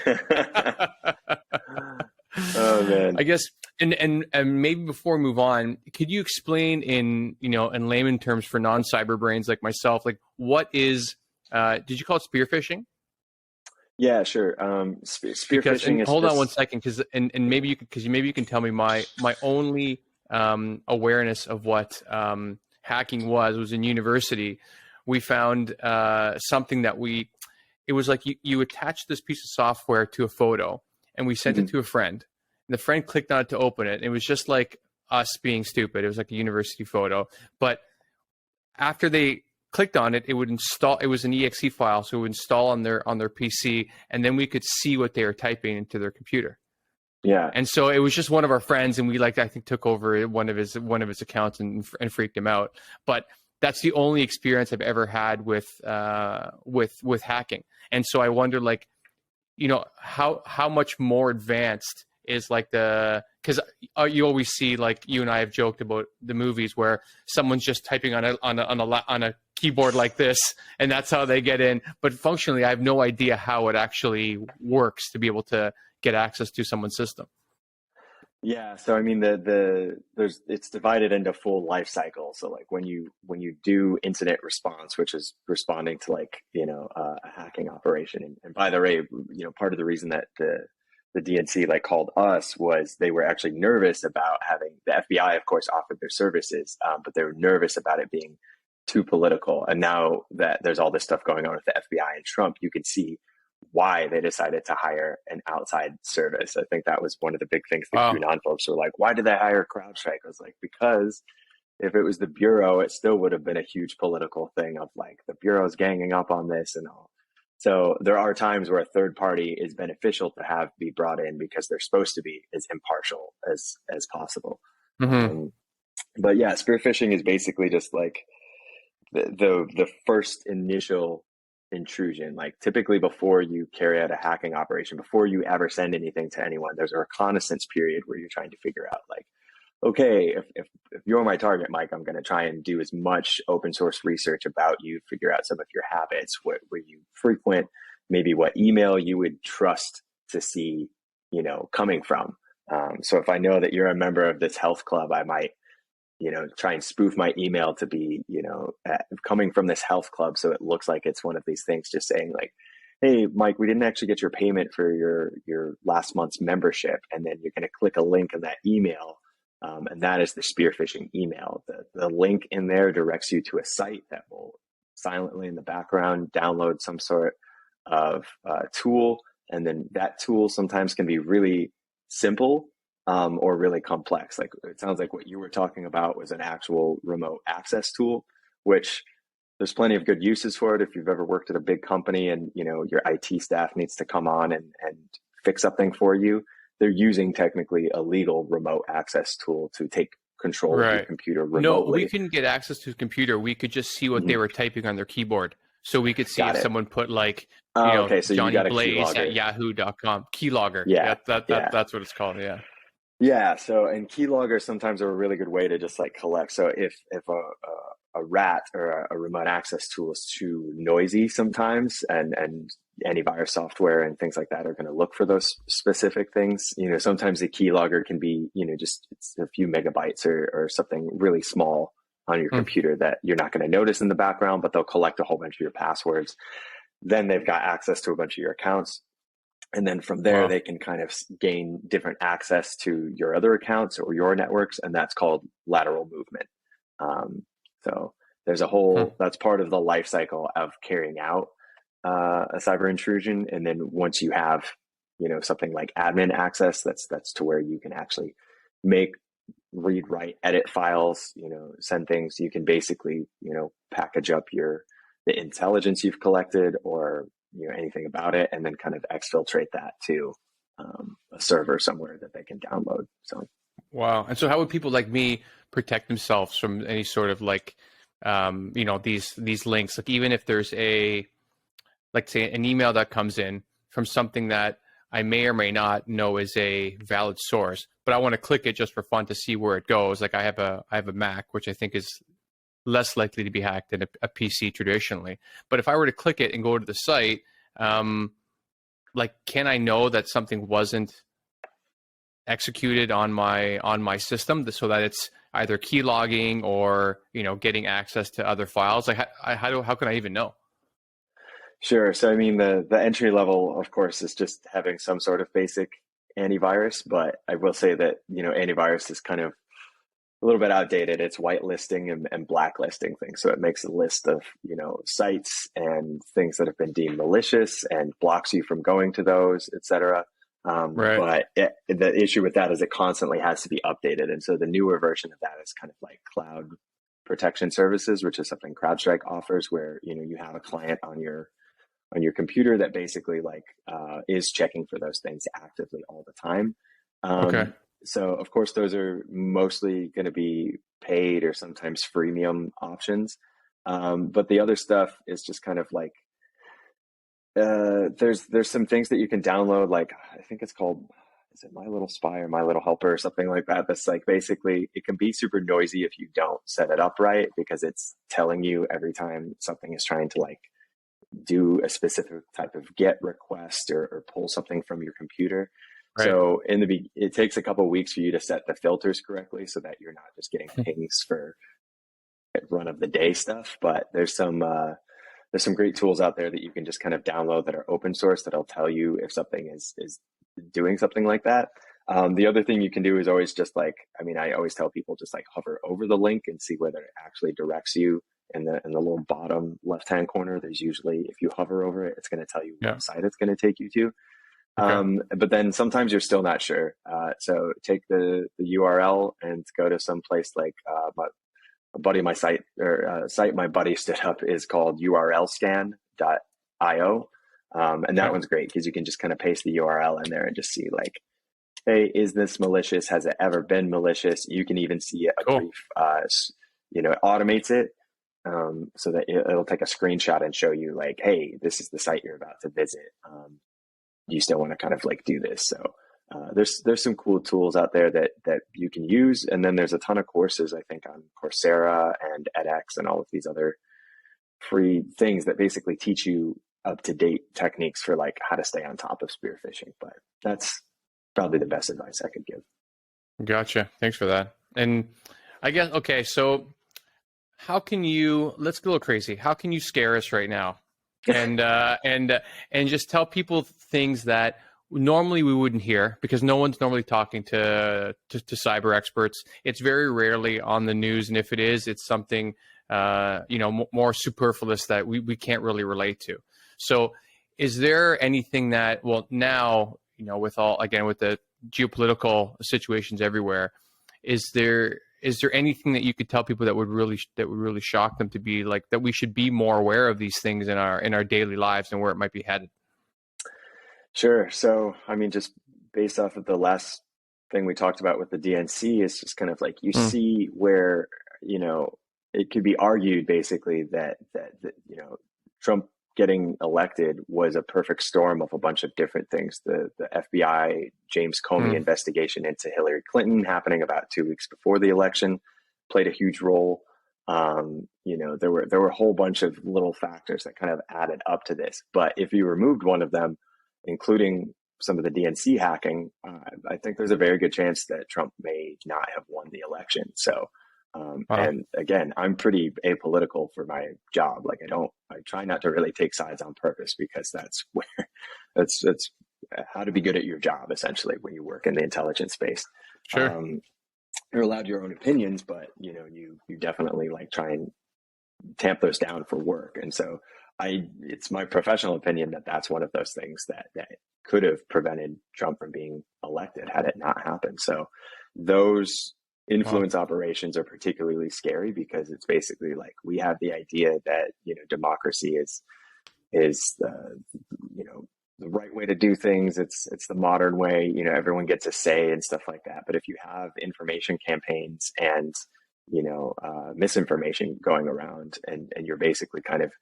Oh, man. I guess, and maybe before we move on, could you explain in layman terms for non-cyber brains like myself, like what is, did you call it spear phishing? Yeah, sure. Spear Because, phishing and is hold on one just, second, because and maybe you could, because maybe you can tell me my only awareness of what hacking was in university. We found something that it was like you attach this piece of software to a photo, and we sent it mhm. to a friend, and the friend clicked on it to open it, and it was just like us being stupid. It was like a university photo, but after they clicked on it, it would install. It was an exe file, so it would install on their PC, and then we could see what they were typing into their computer. Yeah. And so it was just one of our friends, and we I think took over one of his accounts and freaked him out. But that's the only experience I've ever had with hacking. And so I wonder, like, how much more advanced is like because you always see, like, you and I have joked about the movies where someone's just typing on a keyboard like this, and that's how they get in. But functionally, I have no idea how it actually works to be able to get access to someone's system. Yeah, so I mean it's divided into full life cycle. So like when you do incident response, which is responding to like a hacking operation, and by the way, part of the reason that the DNC like called us was they were actually nervous about having the FBI, of course, offered their services, but they were nervous about it being too political. And now that there's all this stuff going on with the FBI and Trump, you can see why they decided to hire an outside service. I think that was one of the big things the Wow. QAnon folks were like, why did they hire CrowdStrike? I was like, because if it was the Bureau, it still would have been a huge political thing of like the Bureau's ganging up on this and all. So there are times where a third party is beneficial to have be brought in because they're supposed to be as impartial as possible. Mm-hmm. But yeah, spear phishing is basically just like the first initial intrusion. Like typically before you carry out a hacking operation, before you ever send anything to anyone, there's a reconnaissance period where you're trying to figure out like, okay, if you're my target, Mike, I'm going to try and do as much open source research about you, figure out some of your habits, where you frequent, maybe what email you would trust to see, coming from. So if I know that you're a member of this health club, I might try and spoof my email to be, coming from this health club. So it looks like it's one of these things just saying like, hey, Mike, we didn't actually get your payment for your last month's membership. And then you're going to click a link in that email. And that is the spear phishing email. The link in there directs you to a site that will silently in the background download some sort of tool. And then that tool sometimes can be really simple or really complex. Like it sounds like what you were talking about was an actual remote access tool, which there's plenty of good uses for it. If you've ever worked at a big company and your IT staff needs to come on and fix something for you, they're using technically a legal remote access tool to take control of your computer remotely. No, we couldn't get access to the computer. We could just see what they were typing on their keyboard. So we could see if someone put like, so Johnny Blaze at yahoo.com. Keylogger. Yeah. That's what it's called. Yeah. Yeah. So, and keyloggers sometimes are a really good way to just like collect. So if a rat or a remote access tool is too noisy sometimes, and antivirus software and things like that are going to look for those specific things. Sometimes the keylogger can be, just it's a few megabytes or something really small on your computer that you're not going to notice in the background, but they'll collect a whole bunch of your passwords. Then they've got access to a bunch of your accounts. And then from there, they can kind of gain different access to your other accounts or your networks. And that's called lateral movement. So there's a whole, that's part of the life cycle of carrying out a cyber intrusion. And then once you have, something like admin access, that's to where you can actually make, read, write, edit files, send things. You can basically, package up the intelligence you've collected or, anything about it, and then kind of exfiltrate that to a server somewhere that they can download. So, wow. And so how would people like me protect themselves from any sort of like, these links? Like even if there's like say an email that comes in from something that I may or may not know is a valid source, but I want to click it just for fun to see where it goes. Like I have a Mac, which I think is less likely to be hacked than a PC traditionally. But if I were to click it and go to the site, like, can I know that something wasn't executed on my system so that it's either keylogging or, getting access to other files? Like how can I even know? Sure. So, I mean, the entry level, of course, is just having some sort of basic antivirus. But I will say that, antivirus is kind of a little bit outdated. It's whitelisting and blacklisting things. So it makes a list of, sites and things that have been deemed malicious and blocks you from going to those, et cetera. But the issue with that is it constantly has to be updated. And so the newer version of that is kind of like cloud protection services, which is something CrowdStrike offers, where, you have a client on your computer that basically is checking for those things actively all the time. So of course, those are mostly going to be paid or sometimes freemium options. But the other stuff is just kind of like, there's some things that you can download. Like, I think it's called, is it My Little Spy or My Little Helper or something like that? That's like, basically it can be super noisy if you don't set it up right, because it's telling you every time something is trying to like do a specific type of GET request or pull something from your computer. Right. So it takes a couple of weeks for you to set the filters correctly so that you're not just getting pings for run of the day stuff. But there's some great tools out there that you can just kind of download that are open source that'll tell you if something is doing something like that. The other thing you can do is always just like, I always tell people just like hover over the link and see whether it actually directs you. In the little bottom left-hand corner, there's usually, if you hover over it, it's going to tell you what site it's going to take you to. But then sometimes you're still not sure. So take the URL and go to some place like a buddy of my site my buddy stood up is called urlscan.io. And that one's great because you can just kind of paste the URL in there and just see like, hey, is this malicious? Has it ever been malicious? You can even see a brief, it automates it. So that it'll take a screenshot and show you like, hey, this is the site you're about to visit. You still want to kind of like do this. So there's some cool tools out there that you can use. And then there's a ton of courses, I think, on Coursera and edX and all of these other free things that basically teach you up-to-date techniques for like how to stay on top of spear phishing. But that's probably the best advice I could give. Gotcha. Thanks for that. And I guess, okay, so how can you, let's go a little crazy. How can you scare us right now? and just tell people things that normally we wouldn't hear, because no one's normally talking to cyber experts. It's very rarely on the news, and if it is, it's something more superfluous that we can't really relate to. So is there anything that, well, now, with the geopolitical situations everywhere, is there anything that you could tell people that would really shock them, to be like, that we should be more aware of these things in our daily lives and where it might be headed? Sure. So, I mean, just based off of the last thing we talked about with the DNC, is just kind of like, you see where, it could be argued basically that Trump getting elected was a perfect storm of a bunch of different things. The FBI James Comey investigation into Hillary Clinton happening about 2 weeks before the election played a huge role. There were a whole bunch of little factors that kind of added up to this. But if you removed one of them, including some of the DNC hacking, I think there's a very good chance that Trump may not have won the election. So, and again, I'm pretty apolitical for my job. Like, I try not to really take sides on purpose, because that's how to be good at your job, essentially, when you work in the intelligence space. Sure. You're allowed your own opinions, but you definitely like try and tamp those down for work. And so it's my professional opinion that that's one of those things that could have prevented Trump from being elected had it not happened. So those influence operations are particularly scary, because it's basically like, we have the idea that, democracy is the right way to do things. It's the modern way, everyone gets a say and stuff like that. But if you have information campaigns and, misinformation going around, and you're basically kind of,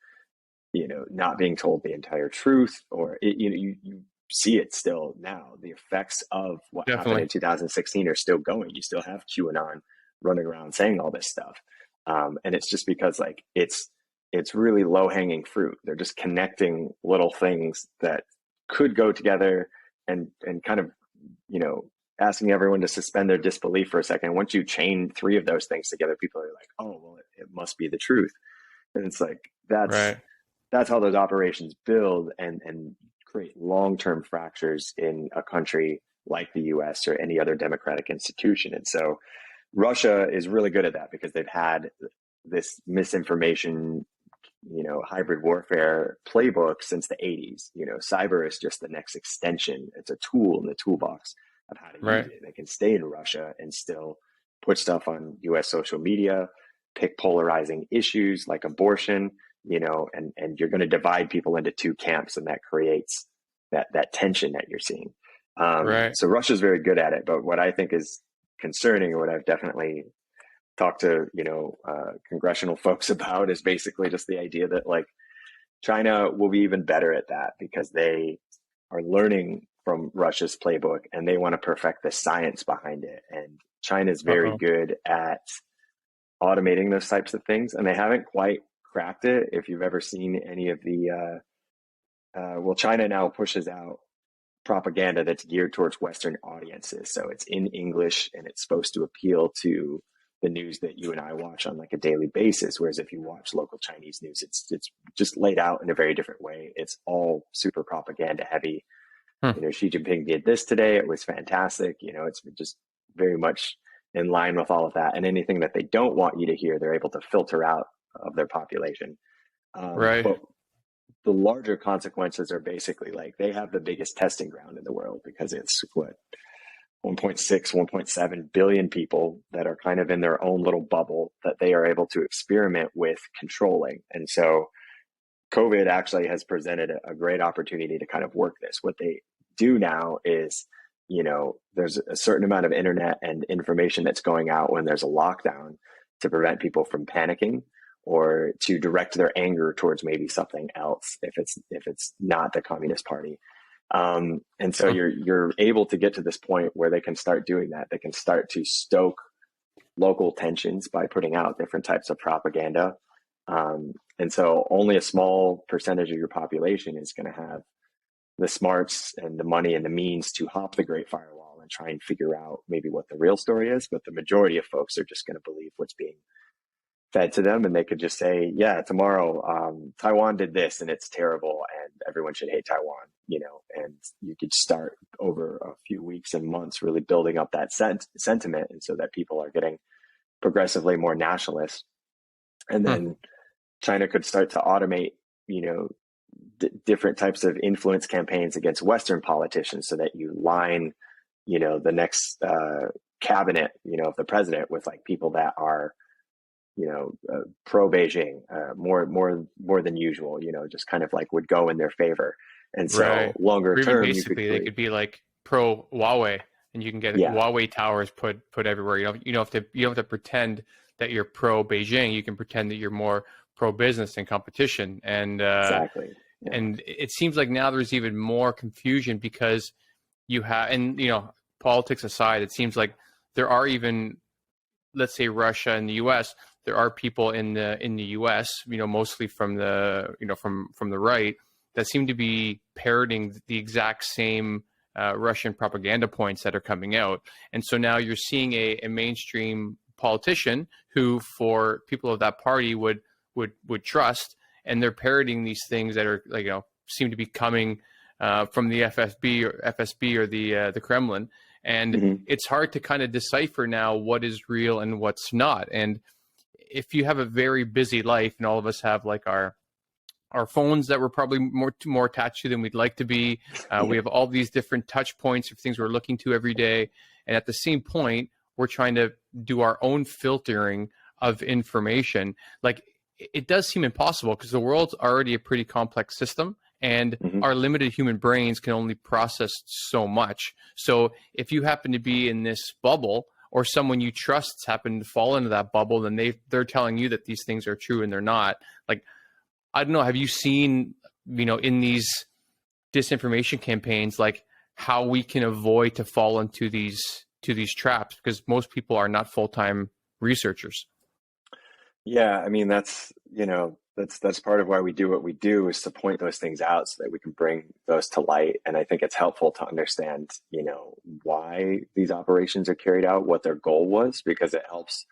not being told the entire truth, or you see it still now. The effects of what happened in 2016 are still going. You still have QAnon running around saying all this stuff, and it's just because like it's really low hanging fruit. They're just connecting little things that could go together, and kind of asking everyone to suspend their disbelief for a second. Once you chain 3 of those things together, people are like, oh well, it must be the truth, and it's like that's how those operations build and create long-term fractures in a country like the US or any other democratic institution. And so Russia is really good at that, because they've had this misinformation, hybrid warfare playbook since the 80s. Cyber is just the next extension. It's a tool in the toolbox of how to use it. They can stay in Russia and still put stuff on US social media, pick polarizing issues like abortion, and you're going to divide people into 2 camps, and that creates that tension that you're seeing. So Russia's very good at it. But what I think is concerning, or what I've definitely talked to, congressional folks about, is basically just the idea that like China will be even better at that, because they are learning from Russia's playbook, and they want to perfect the science behind it. And China's very good at automating those types of things, and they haven't quite cracked it. If you've ever seen any of the China now pushes out propaganda that's geared towards Western audiences. So it's in English, and it's supposed to appeal to the news that you and I watch on like a daily basis. Whereas if you watch local Chinese news, it's just laid out in a very different way. It's all super propaganda heavy. Xi Jinping did this today. It was fantastic. It's just very much in line with all of that. And anything that they don't want you to hear, they're able to filter out of their population. But the larger consequences are basically like, they have the biggest testing ground in the world, because it's 1.6, 1.7 billion people that are kind of in their own little bubble that they are able to experiment with controlling. And so COVID actually has presented a great opportunity to kind of work this. What they do now is, there's a certain amount of internet and information that's going out when there's a lockdown, to prevent people from panicking, or to direct their anger towards maybe something else if it's not the Communist Party. And so you're able to get to this point where they can start doing that. They can start to stoke local tensions by putting out different types of propaganda. And so only a small percentage of your population is going to have the smarts and the money and the means to hop the Great Firewall and try and figure out maybe what the real story is. But the majority of folks are just going to believe what's being fed to them, and they could just say, yeah, tomorrow Taiwan did this and it's terrible and everyone should hate Taiwan, and you could start over a few weeks and months really building up that sentiment, and so that people are getting progressively more nationalist. And then China could start to automate, different types of influence campaigns against Western politicians, so that you line, the next cabinet, of the president with like people that are, pro Beijing, more than usual, just kind of like would go in their favor. And so longer term, basically they could be like pro Huawei, and you can get Huawei towers put everywhere. You don't have to pretend that you're pro Beijing. You can pretend that you're more pro business and competition. And exactly. Yeah. And it seems like now there's even more confusion because you have, and politics aside, it seems like there are even, let's say Russia and the U.S., there are people in the U.S., mostly from the from the right, that seem to be parroting the exact same Russian propaganda points that are coming out. And so now you're seeing a mainstream politician who, for people of that party, would trust, and they're parroting these things that are seem to be coming from the FSB or the Kremlin. And it's hard to kind of decipher now what is real and what's not. And if you have a very busy life, and all of us have like our phones that we're probably more attached to than we'd like to be, we have all these different touch points of things we're looking to every day. And at the same point, we're trying to do our own filtering of information. Like, it does seem impossible because the world's already a pretty complex system, and our limited human brains can only process so much. So if you happen to be in this bubble, or someone you trust happen to fall into that bubble, then they're telling you that these things are true and they're not. Like, I don't know, have you seen, in these disinformation campaigns, like how we can avoid to fall into these traps? Because most people are not full-time researchers. Yeah, I mean, that's part of why we do what we do, is to point those things out so that we can bring those to light. And I think it's helpful to understand, why these operations are carried out, what their goal was, because it helps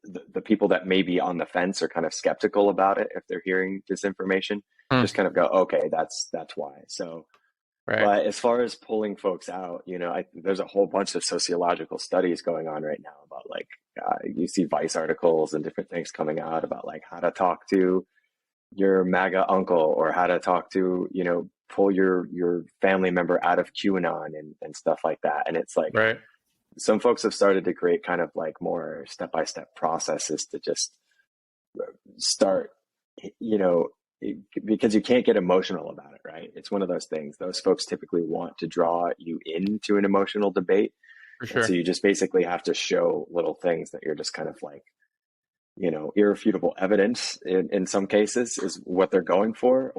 the people that may be on the fence or kind of skeptical about it, if they're hearing disinformation, just kind of go, okay, that's why. So, but as far as pulling folks out, there's a whole bunch of sociological studies going on right now about like, you see Vice articles and different things coming out about like how to talk to your MAGA uncle, or how to talk to, pull your family member out of QAnon and stuff like that. And it's like, some folks have started to create kind of like more step-by-step processes to just start, because you can't get emotional about it, right? It's one of those things. Those folks typically want to draw you into an emotional debate. For sure. So you just basically have to show little things that you're just kind of like, irrefutable evidence in some cases is what they're going for,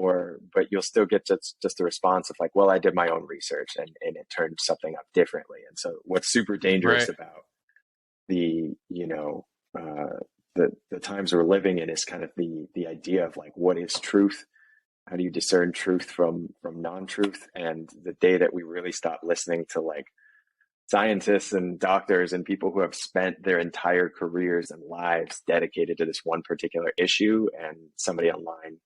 but you'll still get just a response of like, well, I did my own research and it turned something up differently. And so what's super dangerous about the times we're living in is kind of the idea of like, what is truth? How do you discern truth from non-truth? And the day that we really stop listening to like scientists and doctors and people who have spent their entire careers and lives dedicated to this one particular issue, and somebody online,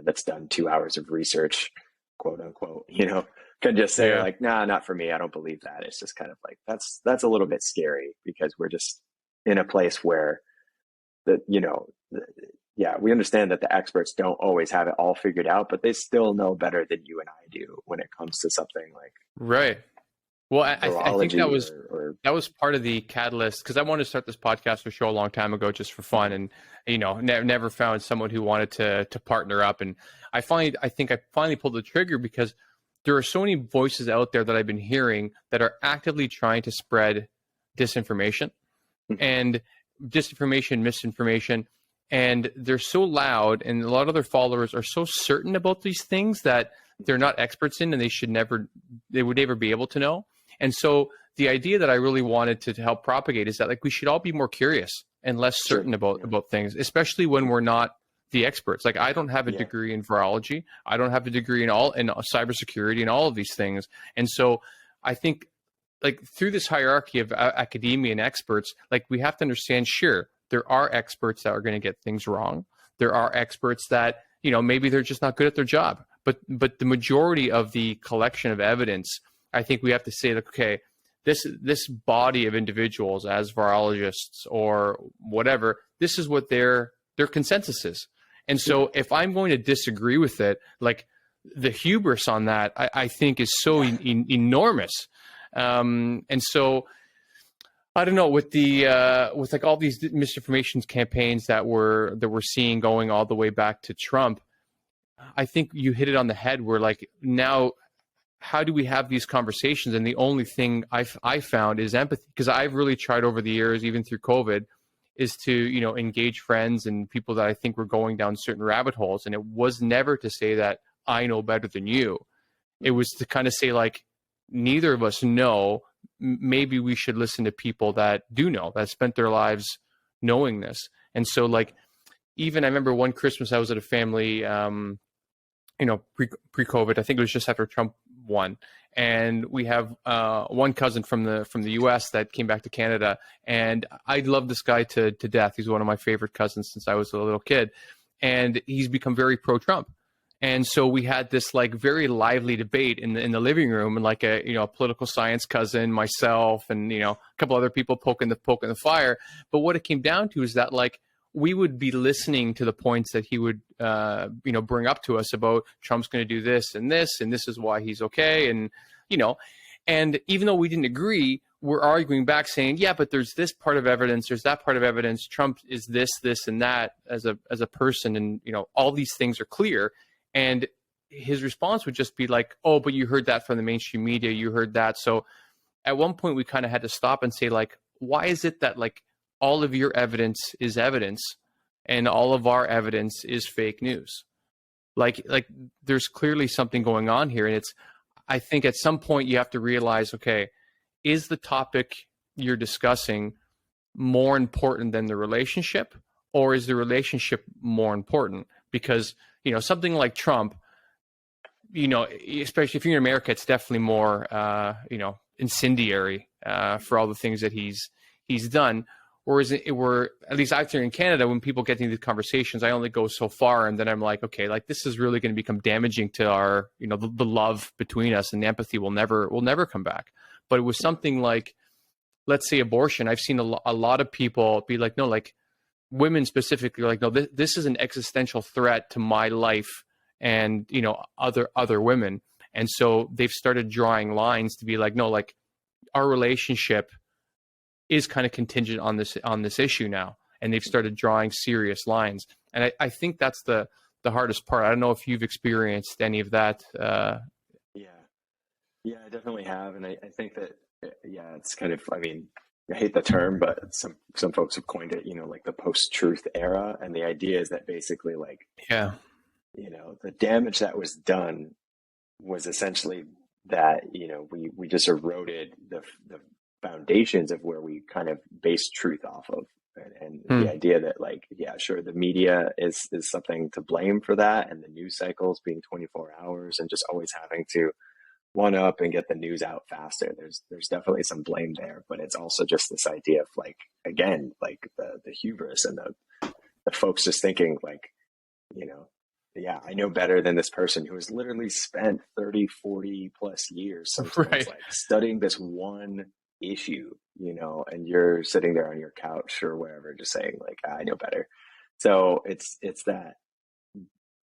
that's done 2 hours of research, quote unquote, can just say like, nah, not for me. I don't believe that. It's just kind of like, that's a little bit scary, because we're just in a place where we understand that the experts don't always have it all figured out, but they still know better than you and I do when it comes to something like Well, I think that was part of the catalyst, because I wanted to start this podcast or show a long time ago just for fun, and never found someone who wanted to partner up. And I think I finally pulled the trigger, because there are so many voices out there that I've been hearing that are actively trying to spread disinformation and misinformation, and they're so loud, and a lot of their followers are so certain about these things that they're not experts in, and they would never be able to know. And so the idea that I really wanted to help propagate is that like, we should all be more curious and less certain about things, especially when we're not the experts. Like, I don't have a degree in virology. I don't have a degree in cybersecurity and all of these things. And so I think like through this hierarchy of academia and experts, like we have to understand, sure, there are experts that are going to get things wrong. There are experts that, maybe they're just not good at their job. But the majority of the collection of evidence, I think we have to say, like, okay, this body of individuals as virologists or whatever, this is what their consensus is. And so if I'm going to disagree with it, like, the hubris on that, I think is so enormous. And so I don't know, with with like all these misinformation campaigns that we're seeing going all the way back to Trump, I think you hit it on the head. Where, like, now, how do we have these conversations? And the only thing I found is empathy, because I've really tried over the years, even through COVID, is to engage friends and people that I think were going down certain rabbit holes, and it was never to say that I know better than you. It was to kind of say, like, neither of us know. Maybe we should listen to people that do know, that spent their lives knowing this. And so, like, even I remember one Christmas I was at a family, pre-COVID. I think it was just after Trump won, and we have one cousin from the U.S. that came back to Canada, and I love this guy to death. He's one of my favorite cousins since I was a little kid, and he's become very pro-Trump. And so we had this, like, very lively debate in the living room, and, like, a political science cousin, myself, and a couple other people poking the fire. But what it came down to is that, like, we would be listening to the points that he would bring up to us about Trump's going to do this, and this is why he's okay, and and even though we didn't agree, we're arguing back, saying, yeah, but there's this part of evidence, there's that part of evidence. Trump is this, and that as a person, and all these things are clear. And his response would just be like, oh, but you heard that from the mainstream media, you heard that. So at one point we kind of had to stop and say, like, why is it that, like, all of your evidence is evidence and all of our evidence is fake news? Like there's clearly something going on here. And I think at some point you have to realize, okay, is the topic you're discussing more important than the relationship, or is the relationship more important? Because something like Trump, especially if you're in America, it's definitely more, incendiary for all the things that he's done. Whereas at least out there in Canada, when people get into these conversations, I only go so far, and then I'm like, okay, like, this is really going to become damaging to our, the love between us, and the empathy will never come back. But it was something like, let's say, abortion. I've seen a lot of people be like, no, like, women specifically, like, no, this is an existential threat to my life and other women. And so they've started drawing lines to be like, no, like, our relationship is kind of contingent on this issue now. And they've started drawing serious lines. And I think that's the hardest part. I don't know if you've experienced any of that. Yeah, I definitely have. And I think that, it's kind of, I mean, I hate the term, but some folks have coined it, like the post-truth era. And the idea is that basically, like, the damage that was done was essentially that, we just eroded the foundations of where we kind of base truth off of. And the idea that, like, yeah, sure, the media is something to blame for that, and the news cycles being 24 hours and just always having to one up and get the news out faster. There's definitely some blame there, but it's also just this idea of, like, again, like, the hubris and the folks just thinking, like, yeah, I know better than this person who has literally spent 30, 40 plus years sometimes, Right. like, studying this one issue, and you're sitting there on your couch or wherever just saying, like, I know better. So it's that.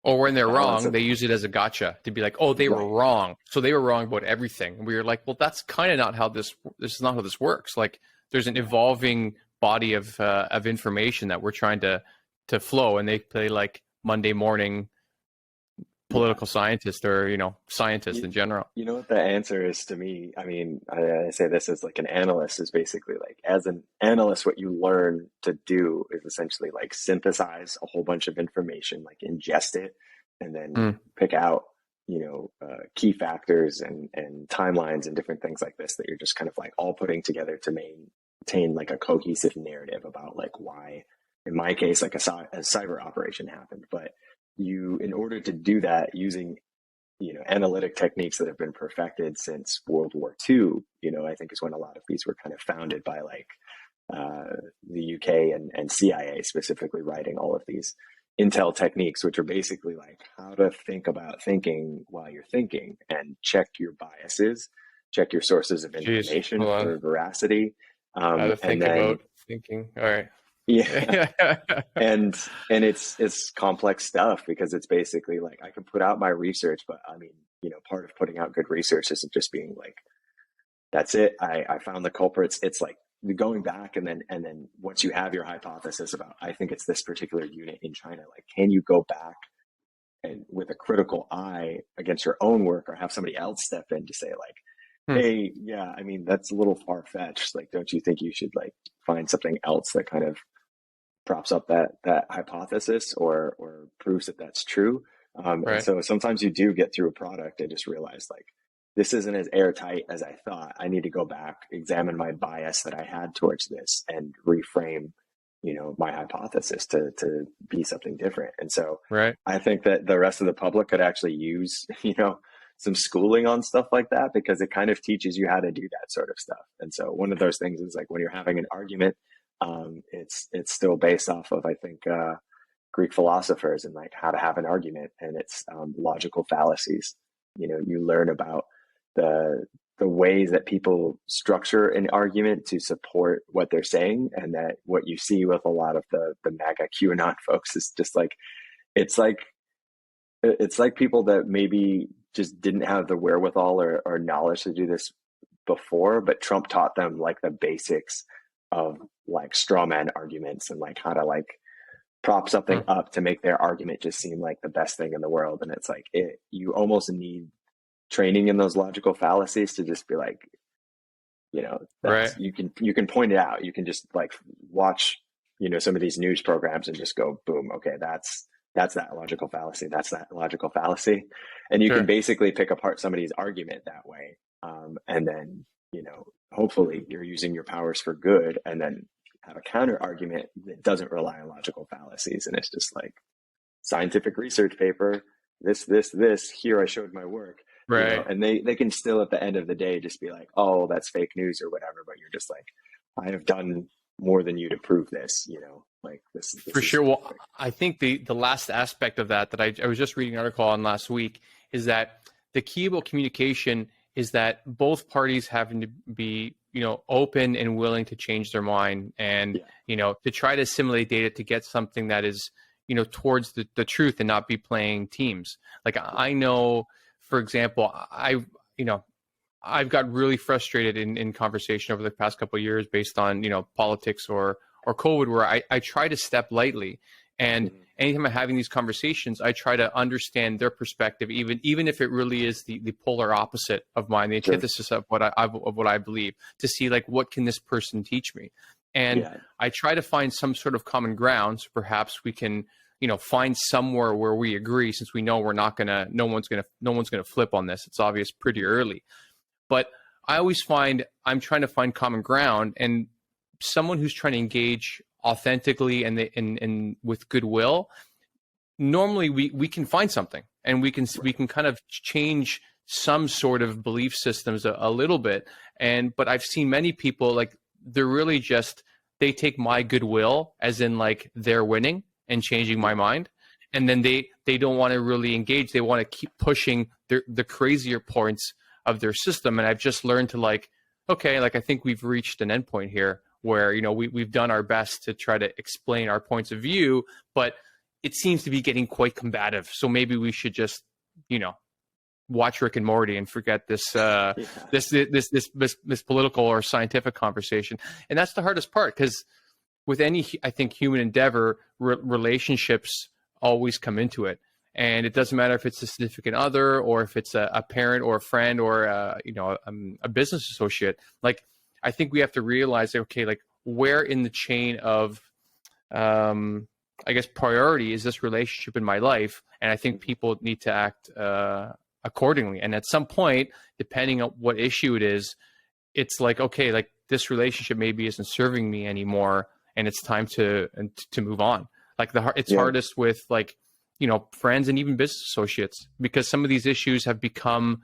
Or when they're wrong, they use it as a gotcha to be like, oh, they were wrong. So they were wrong about everything. And we were like, well, that's kind of not how this is not how this works. Like, there's an evolving body of information that we're trying to flow. And they play, like, Monday morning political scientist, or, scientist in general. You know what the answer is to me? I mean, I say this as, like, an analyst, is basically, like, as an analyst, what you learn to do is essentially, like, synthesize a whole bunch of information, like, ingest it, and then pick out, key factors and timelines and different things like this that you're just kind of, like, all putting together to maintain, like, a cohesive narrative about, like, why, in my case, like, a cyber operation happened. But in order to do that using, analytic techniques that have been perfected since World War II, I think is when a lot of these were kind of founded by, like, the UK and CIA specifically writing all of these intel techniques, which are basically like how to think about thinking while you're thinking and check your biases, check your sources of Jeez, information hold on. for veracity. How to And think then, about thinking. All right. yeah, and it's complex stuff because it's basically like I can put out my research, but I mean, part of putting out good research isn't just being like, that's it. I found the culprits. It's like going back and then once you have your hypothesis about, I think it's this particular unit in China, like, can you go back and with a critical eye against your own work or have somebody else step in to say like, hey, yeah, I mean, that's a little far fetched. Like, don't you think you should like find something else that kind of props up that hypothesis or proves that that's true? And Right. so sometimes you do get through a product and just realize like, this isn't as airtight as I thought. I need to go back, examine my bias that I had towards this and reframe, my hypothesis to be something different. And so Right. I think that the rest of the public could actually use, some schooling on stuff like that, because it kind of teaches you how to do that sort of stuff. And so one of those things is like when you're having an argument, it's still based off of, I think, Greek philosophers and like how to have an argument, and it's logical fallacies. You learn about the ways that people structure an argument to support what they're saying, and that what you see with a lot of the MAGA QAnon folks is just like it's like people that maybe just didn't have the wherewithal or knowledge to do this before, but Trump taught them like the basics of like straw man arguments and like how to like prop something up to make their argument just seem like the best thing in the world. And it's like you almost need training in those logical fallacies to just be like, Right. you can point it out. You can just like watch, some of these news programs and just go, boom, okay, that's that logical fallacy. That's that logical fallacy. And you Sure. can basically pick apart somebody's argument that way. And then, hopefully you're using your powers for good, and then have a counter argument that doesn't rely on logical fallacies. And it's just like scientific research paper, this, here I showed my work. Right. And they can still at the end of the day just be like, oh, that's fake news or whatever. But you're just like, I have done more than you to prove this, like this For is sure. Well, perfect. I think the last aspect of that I was just reading an article on last week is that the key about communication is that both parties having to be, open and willing to change their mind and, to try to assimilate data to get something that is, towards the truth and not be playing teams. Like I know, for example, I've got really frustrated in conversation over the past couple of years based on, politics or COVID, where I try to step lightly. And anytime I'm having these conversations, I try to understand their perspective, even if it really is the polar opposite of mine, the antithesis of what I believe, to see like, what can this person teach me? And I try to find some sort of common ground. So perhaps we can, find somewhere where we agree, since we know no one's gonna flip on this. It's obvious pretty early. But I always find I'm trying to find common ground, and someone who's trying to engage authentically and with goodwill, normally we can find something, and we can kind of change some sort of belief systems a little bit. But I've seen many people like they're really just, they take my goodwill as in like they're winning and changing my mind, and then they don't want to really engage. They want to keep pushing the crazier points of their system. And I've just learned to like, okay, like I think we've reached an endpoint here where, we've done our best to try to explain our points of view, but it seems to be getting quite combative. So maybe we should just, watch Rick and Morty and forget this this political or scientific conversation. And that's the hardest part, because with any, I think, human endeavor, relationships always come into it. And it doesn't matter if it's a significant other or if it's a parent or a friend or a business associate. Like, I think we have to realize, okay, like where in the chain of, I guess, priority is this relationship in my life? And I think people need to act accordingly. And at some point, depending on what issue it is, it's like, okay, like this relationship maybe isn't serving me anymore, and it's time to move on. Like it's hardest with like, friends and even business associates, because some of these issues have become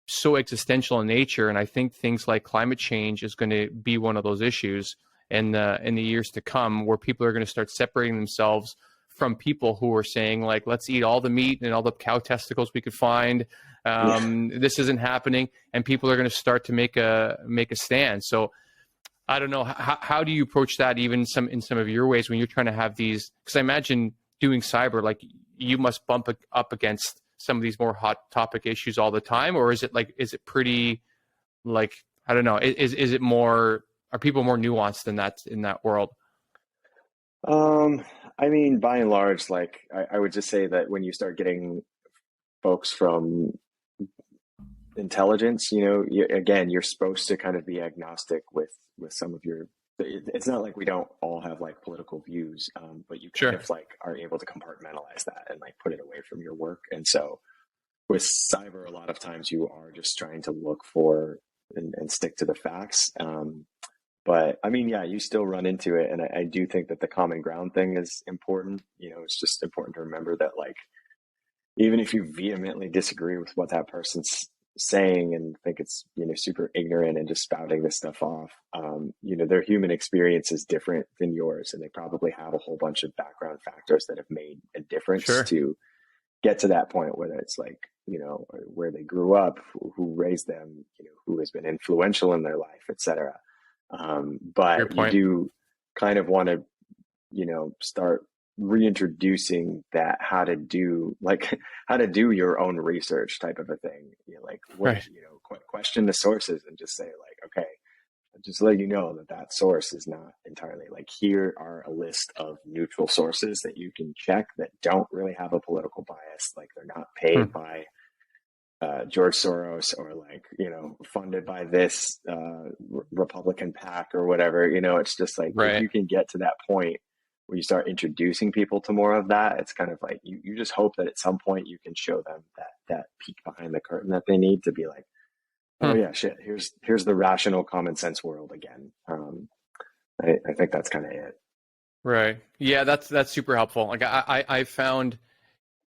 so existential in nature. And I think things like climate change is going to be one of those issues. in the years to come, where people are going to start separating themselves from people who are saying like, let's eat all the meat and all the cow testicles we could find. This isn't happening, and people are going to start to make a stand. So I don't know, how do you approach that, even in some of your ways, when you're trying to have these? Because I imagine doing cyber, like, you must bump up against some of these more hot topic issues all the time, or is it pretty, like, I don't know, is it more, are people more nuanced than that in that world? I mean, by and large, like I would just say that when you start getting folks from intelligence, again, you're supposed to kind of be agnostic with some of your. It's not like we don't all have like political views, but you kind of like are able to compartmentalize that and like put it away from your work. And so with cyber, a lot of times you are just trying to look for and stick to the facts. But I mean, yeah, you still run into it. And I do think that the common ground thing is important. It's just important to remember that, like, even if you vehemently disagree with what that person's saying and think it's, super ignorant and just spouting this stuff off, their human experience is different than yours. And they probably have a whole bunch of background factors that have made a difference to get to that point, whether it's like, where they grew up, who raised them, who has been influential in their life, etc. But you do kind of want to, start reintroducing that how to do your own research type of a thing. Question the sources and just say like, okay, just let you know that source is not entirely like, here are a list of neutral sources that you can check that don't really have a political bias. Like, they're not paid by George Soros or like, funded by this Republican PAC or whatever. It's just like, if you can get to that point where you start introducing people to more of that, it's kind of like you just hope that at some point you can show them that peek behind the curtain that they need to be like, oh yeah, shit, here's the rational common sense world again. I think that's kind of it. Right. Yeah, that's super helpful. Like, I found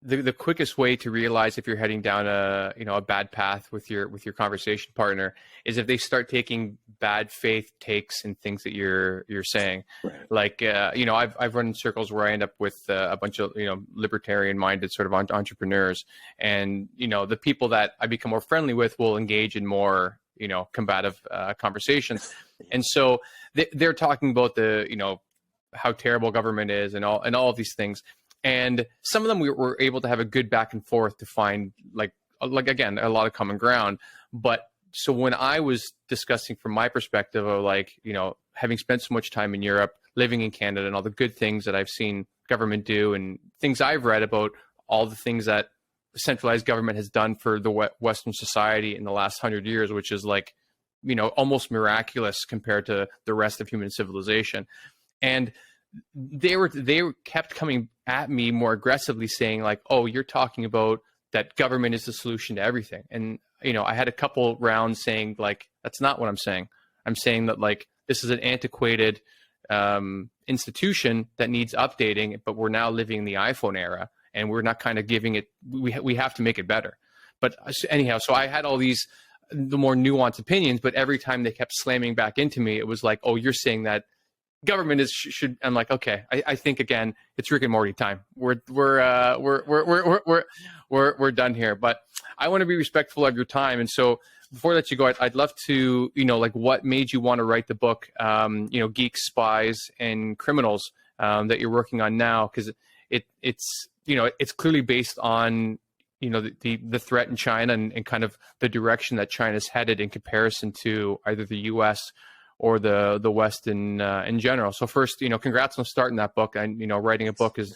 the quickest way to realize if you're heading down a bad path with your conversation partner is if they start taking bad faith takes and things that you're saying. Right. Like, I've run in circles where I end up with a bunch of libertarian minded sort of entrepreneurs, and the people that I become more friendly with will engage in more combative conversations, and so they're talking about the how terrible government is and all of these things. And some of them we were able to have a good back and forth to find like again, a lot of common ground. But so when I was discussing from my perspective of like, having spent so much time in Europe, living in Canada, and all the good things that I've seen government do and things I've read about all the things that centralized government has done for the Western society in the last 100 years, which is like, almost miraculous compared to the rest of human civilization. And they kept coming at me more aggressively saying like, oh, you're talking about that government is the solution to everything. And, I had a couple rounds saying like, that's not what I'm saying. I'm saying that like, this is an antiquated institution that needs updating, but we're now living in the iPhone era and we're not kind of giving it, we have to make it better. But anyhow, so I had all the more nuanced opinions, but every time they kept slamming back into me, it was like, oh, you're saying that government should. I'm like, okay, I think again, it's Rick and Morty time. We're done here. But I want to be respectful of your time, and so before I let you go, I'd love to, like, what made you want to write the book, Geeks, Spies, and Criminals, that you're working on now, because it's clearly based on the threat in China and kind of the direction that China's headed in comparison to either the U.S. or the West in general. So first, congrats on starting that book. And writing a book is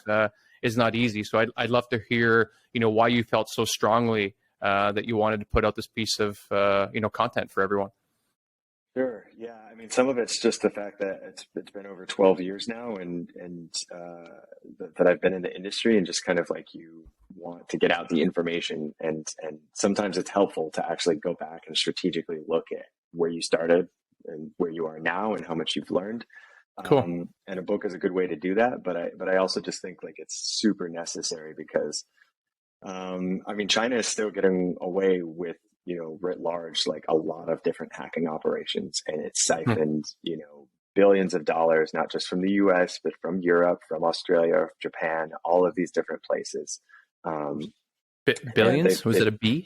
not easy. So I'd love to hear why you felt so strongly that you wanted to put out this piece of content for everyone. Sure. Yeah. I mean, some of it's just the fact that it's been over 12 years now, and that I've been in the industry, and just kind of like, you want to get out the information, and sometimes it's helpful to actually go back and strategically look at where you started and where you are now and how much you've learned. Cool. And a book is a good way to do that. But I also just think like it's super necessary because, I mean, China is still getting away with, writ large, like a lot of different hacking operations, and it's siphoned, billions of dollars, not just from the US, but from Europe, from Australia, Japan, all of these different places. Billions? Was it a B?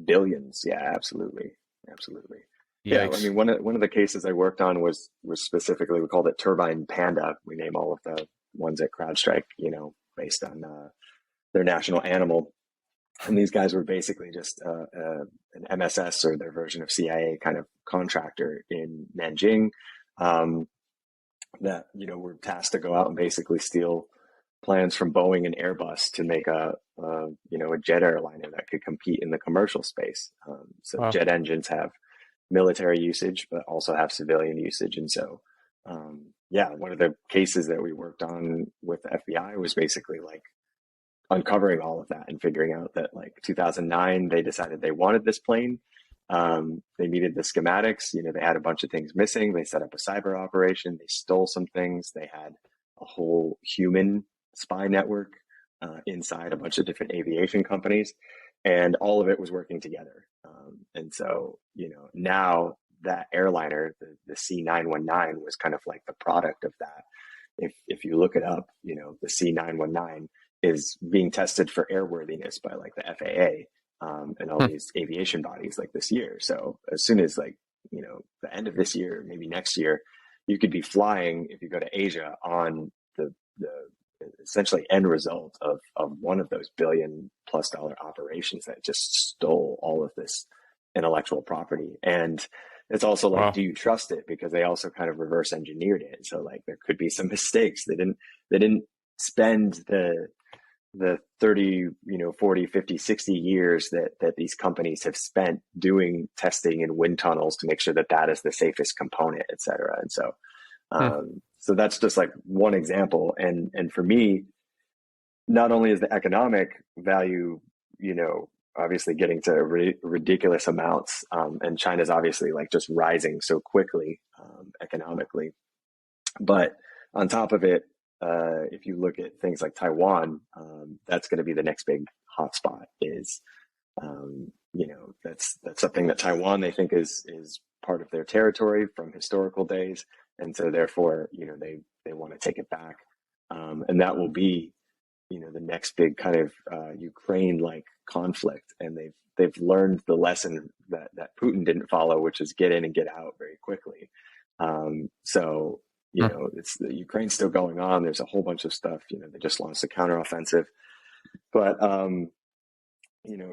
Billions. Yeah, absolutely. Absolutely. Yeah, I Yikes. mean, one of the cases I worked on was specifically, we called it Turbine Panda. We name all of the ones at CrowdStrike, based on their national animal. And these guys were basically just an MSS, or their version of CIA, kind of contractor in Nanjing, that were tasked to go out and basically steal plans from Boeing and Airbus to make a jet airliner that could compete in the commercial space. So Wow. jet engines have military usage, but also have civilian usage. And so, one of the cases that we worked on with the FBI was basically like uncovering all of that and figuring out that, like, 2009, they decided they wanted this plane. They needed the schematics. They had a bunch of things missing. They set up a cyber operation. They stole some things. They had a whole human spy network inside a bunch of different aviation companies, and all of it was working together. And so, now that airliner, the C919, was kind of like the product of that. If you look it up, the C919 is being tested for airworthiness by like the FAA and all these aviation bodies like this year. So as soon as the end of this year, maybe next year, you could be flying, if you go to Asia, on the essentially end result of one of those $billion+ operations that just stole all of this intellectual property. And it's also like, Wow. do you trust it? Because they also kind of reverse engineered it. So like there could be some mistakes. They didn't spend the 30, 40, 50, 60 years that these companies have spent doing testing in wind tunnels to make sure that is the safest component, et cetera. And so, so that's just like one example. And for me, not only is the economic value, obviously getting to ridiculous amounts, and China's obviously like just rising so quickly economically, but on top of it, if you look at things like Taiwan, that's going to be the next big hotspot. That's something that Taiwan, they think is part of their territory from historical days, and so therefore, they want to take it back, and that will be, the next big kind of Ukraine-like conflict. And they've learned the lesson that Putin didn't follow, which is get in and get out very quickly. So. It's the Ukraine's still going on. There's a whole bunch of stuff. They just launched a counteroffensive, but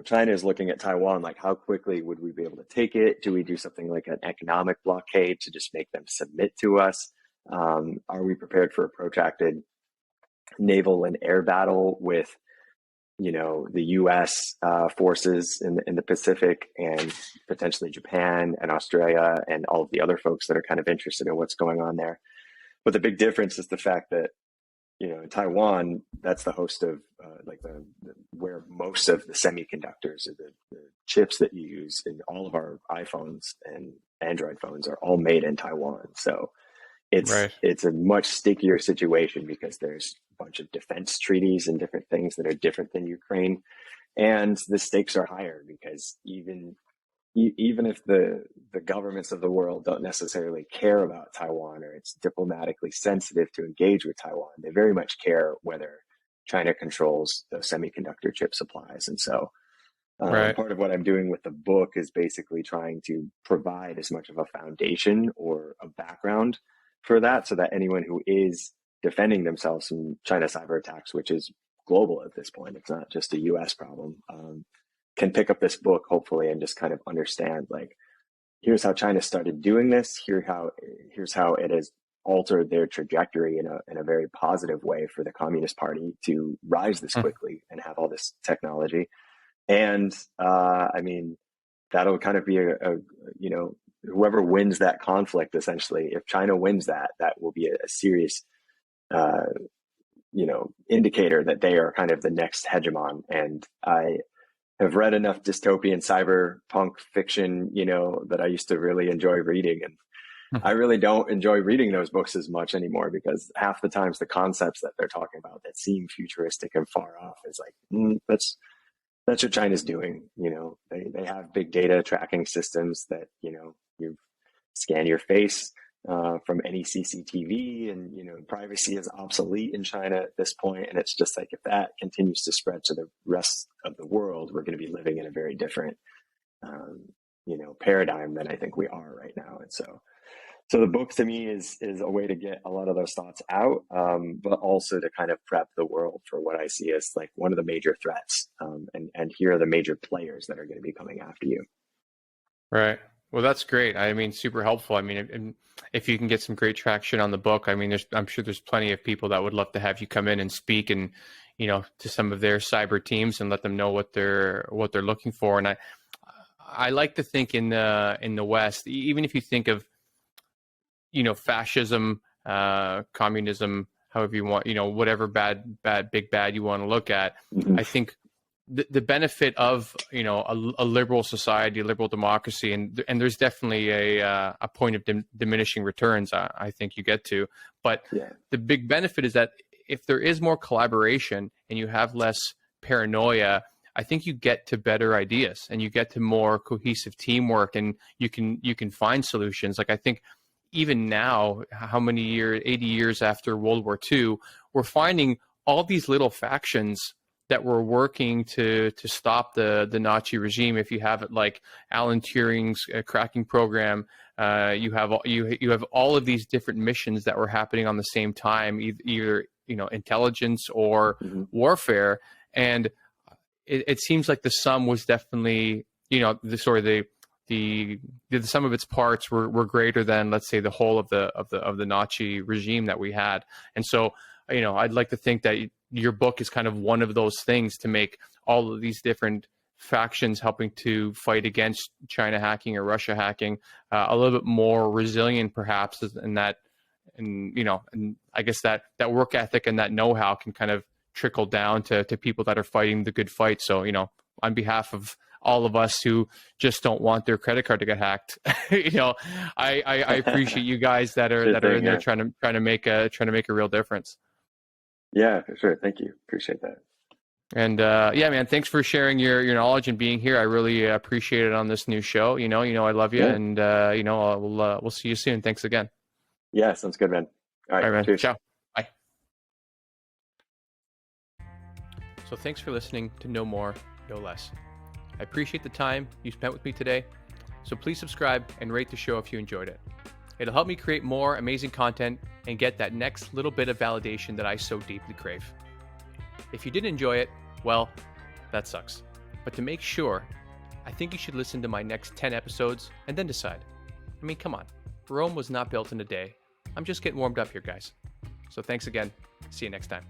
China is looking at Taiwan like, how quickly would we be able to take it? Do we do something like an economic blockade to just make them submit to us? Are we prepared for a protracted naval and air battle with the U.S. forces in the Pacific, and potentially Japan and Australia and all of the other folks that are kind of interested in what's going on there? But the big difference is the fact that, in Taiwan, that's the host of where most of the semiconductors, or the chips that you use in all of our iPhones and Android phones, are all made in Taiwan. So it's a much stickier situation, because there's a bunch of defense treaties and different things that are different than Ukraine. And the stakes are higher, because even if the governments of the world don't necessarily care about Taiwan, or it's diplomatically sensitive to engage with Taiwan, they very much care whether China controls the semiconductor chip supplies. And so part of what I'm doing with the book is basically trying to provide as much of a foundation or a background for that, so that anyone who is defending themselves from China cyber attacks, which is global at this point, it's not just a US problem, can pick up this book, hopefully, and just kind of understand, like, here's how China started doing this. Here's how it has altered their trajectory in a very positive way for the Communist Party to rise this quickly and have all this technology. And I mean, that'll kind of be whoever wins that conflict, essentially, if China wins that will be a serious indicator that they are kind of the next hegemon. And I have read enough dystopian cyberpunk fiction, that I used to really enjoy reading. And I really don't enjoy reading those books as much anymore, because half the times the concepts that they're talking about that seem futuristic and far off is like, that's what China's doing. They have big data tracking systems that, you scan your face, from any CCTV, and privacy is obsolete in China at this point. And it's just like, if that continues to spread to the rest of the world, we're going to be living in a very different paradigm than I think we are right now. And so the book to me is a way to get a lot of those thoughts out, but also to kind of prep the world for what I see as like one of the major threats. And here are the major players that are going to be coming after you. Right. Well, that's great. I mean, super helpful. I mean, if you can get some great traction on the book, I mean, I'm sure there's plenty of people that would love to have you come in and speak and, to some of their cyber teams and let them know what they're looking for. And I like to think in the West, even if you think of, fascism, communism, however you want, whatever big bad you want to look at, I think the benefit of a liberal society, a liberal democracy, and there's definitely a point of diminishing returns. I think you get to, but the big benefit is that if there is more collaboration and you have less paranoia, I think you get to better ideas and you get to more cohesive teamwork, and you can find solutions. Like, I think even now, how many years, 80 years after World War II, we're finding all these little factions that were working to stop the Nazi regime. If you have it like Alan Turing's cracking program, you have all of these different missions that were happening on the same time, either intelligence or warfare, and it seems like the sum was definitely the sum of its parts were greater than, let's say, the whole of the Nazi regime that we had. And so I'd like to think that your book is kind of one of those things to make all of these different factions helping to fight against China hacking or Russia hacking a little bit more resilient, perhaps, and I guess that work ethic and that know-how can kind of trickle down to people that are fighting the good fight. So, on behalf of all of us who just don't want their credit card to get hacked, I appreciate you guys that are in there trying to make a real difference. Yeah, for sure. Thank you. Appreciate that. And man, thanks for sharing your knowledge and being here. I really appreciate it on this new show. I love you, and we'll see you soon. Thanks again. Yeah, sounds good, man. All right, man. Cheers. Ciao. Bye. So thanks for listening to No More, No Less. I appreciate the time you spent with me today. So please subscribe and rate the show if you enjoyed it. It'll help me create more amazing content and get that next little bit of validation that I so deeply crave. If you didn't enjoy it, well, that sucks. But to make sure, I think you should listen to my next 10 episodes and then decide. I mean, come on. Rome was not built in a day. I'm just getting warmed up here, guys. So thanks again. See you next time.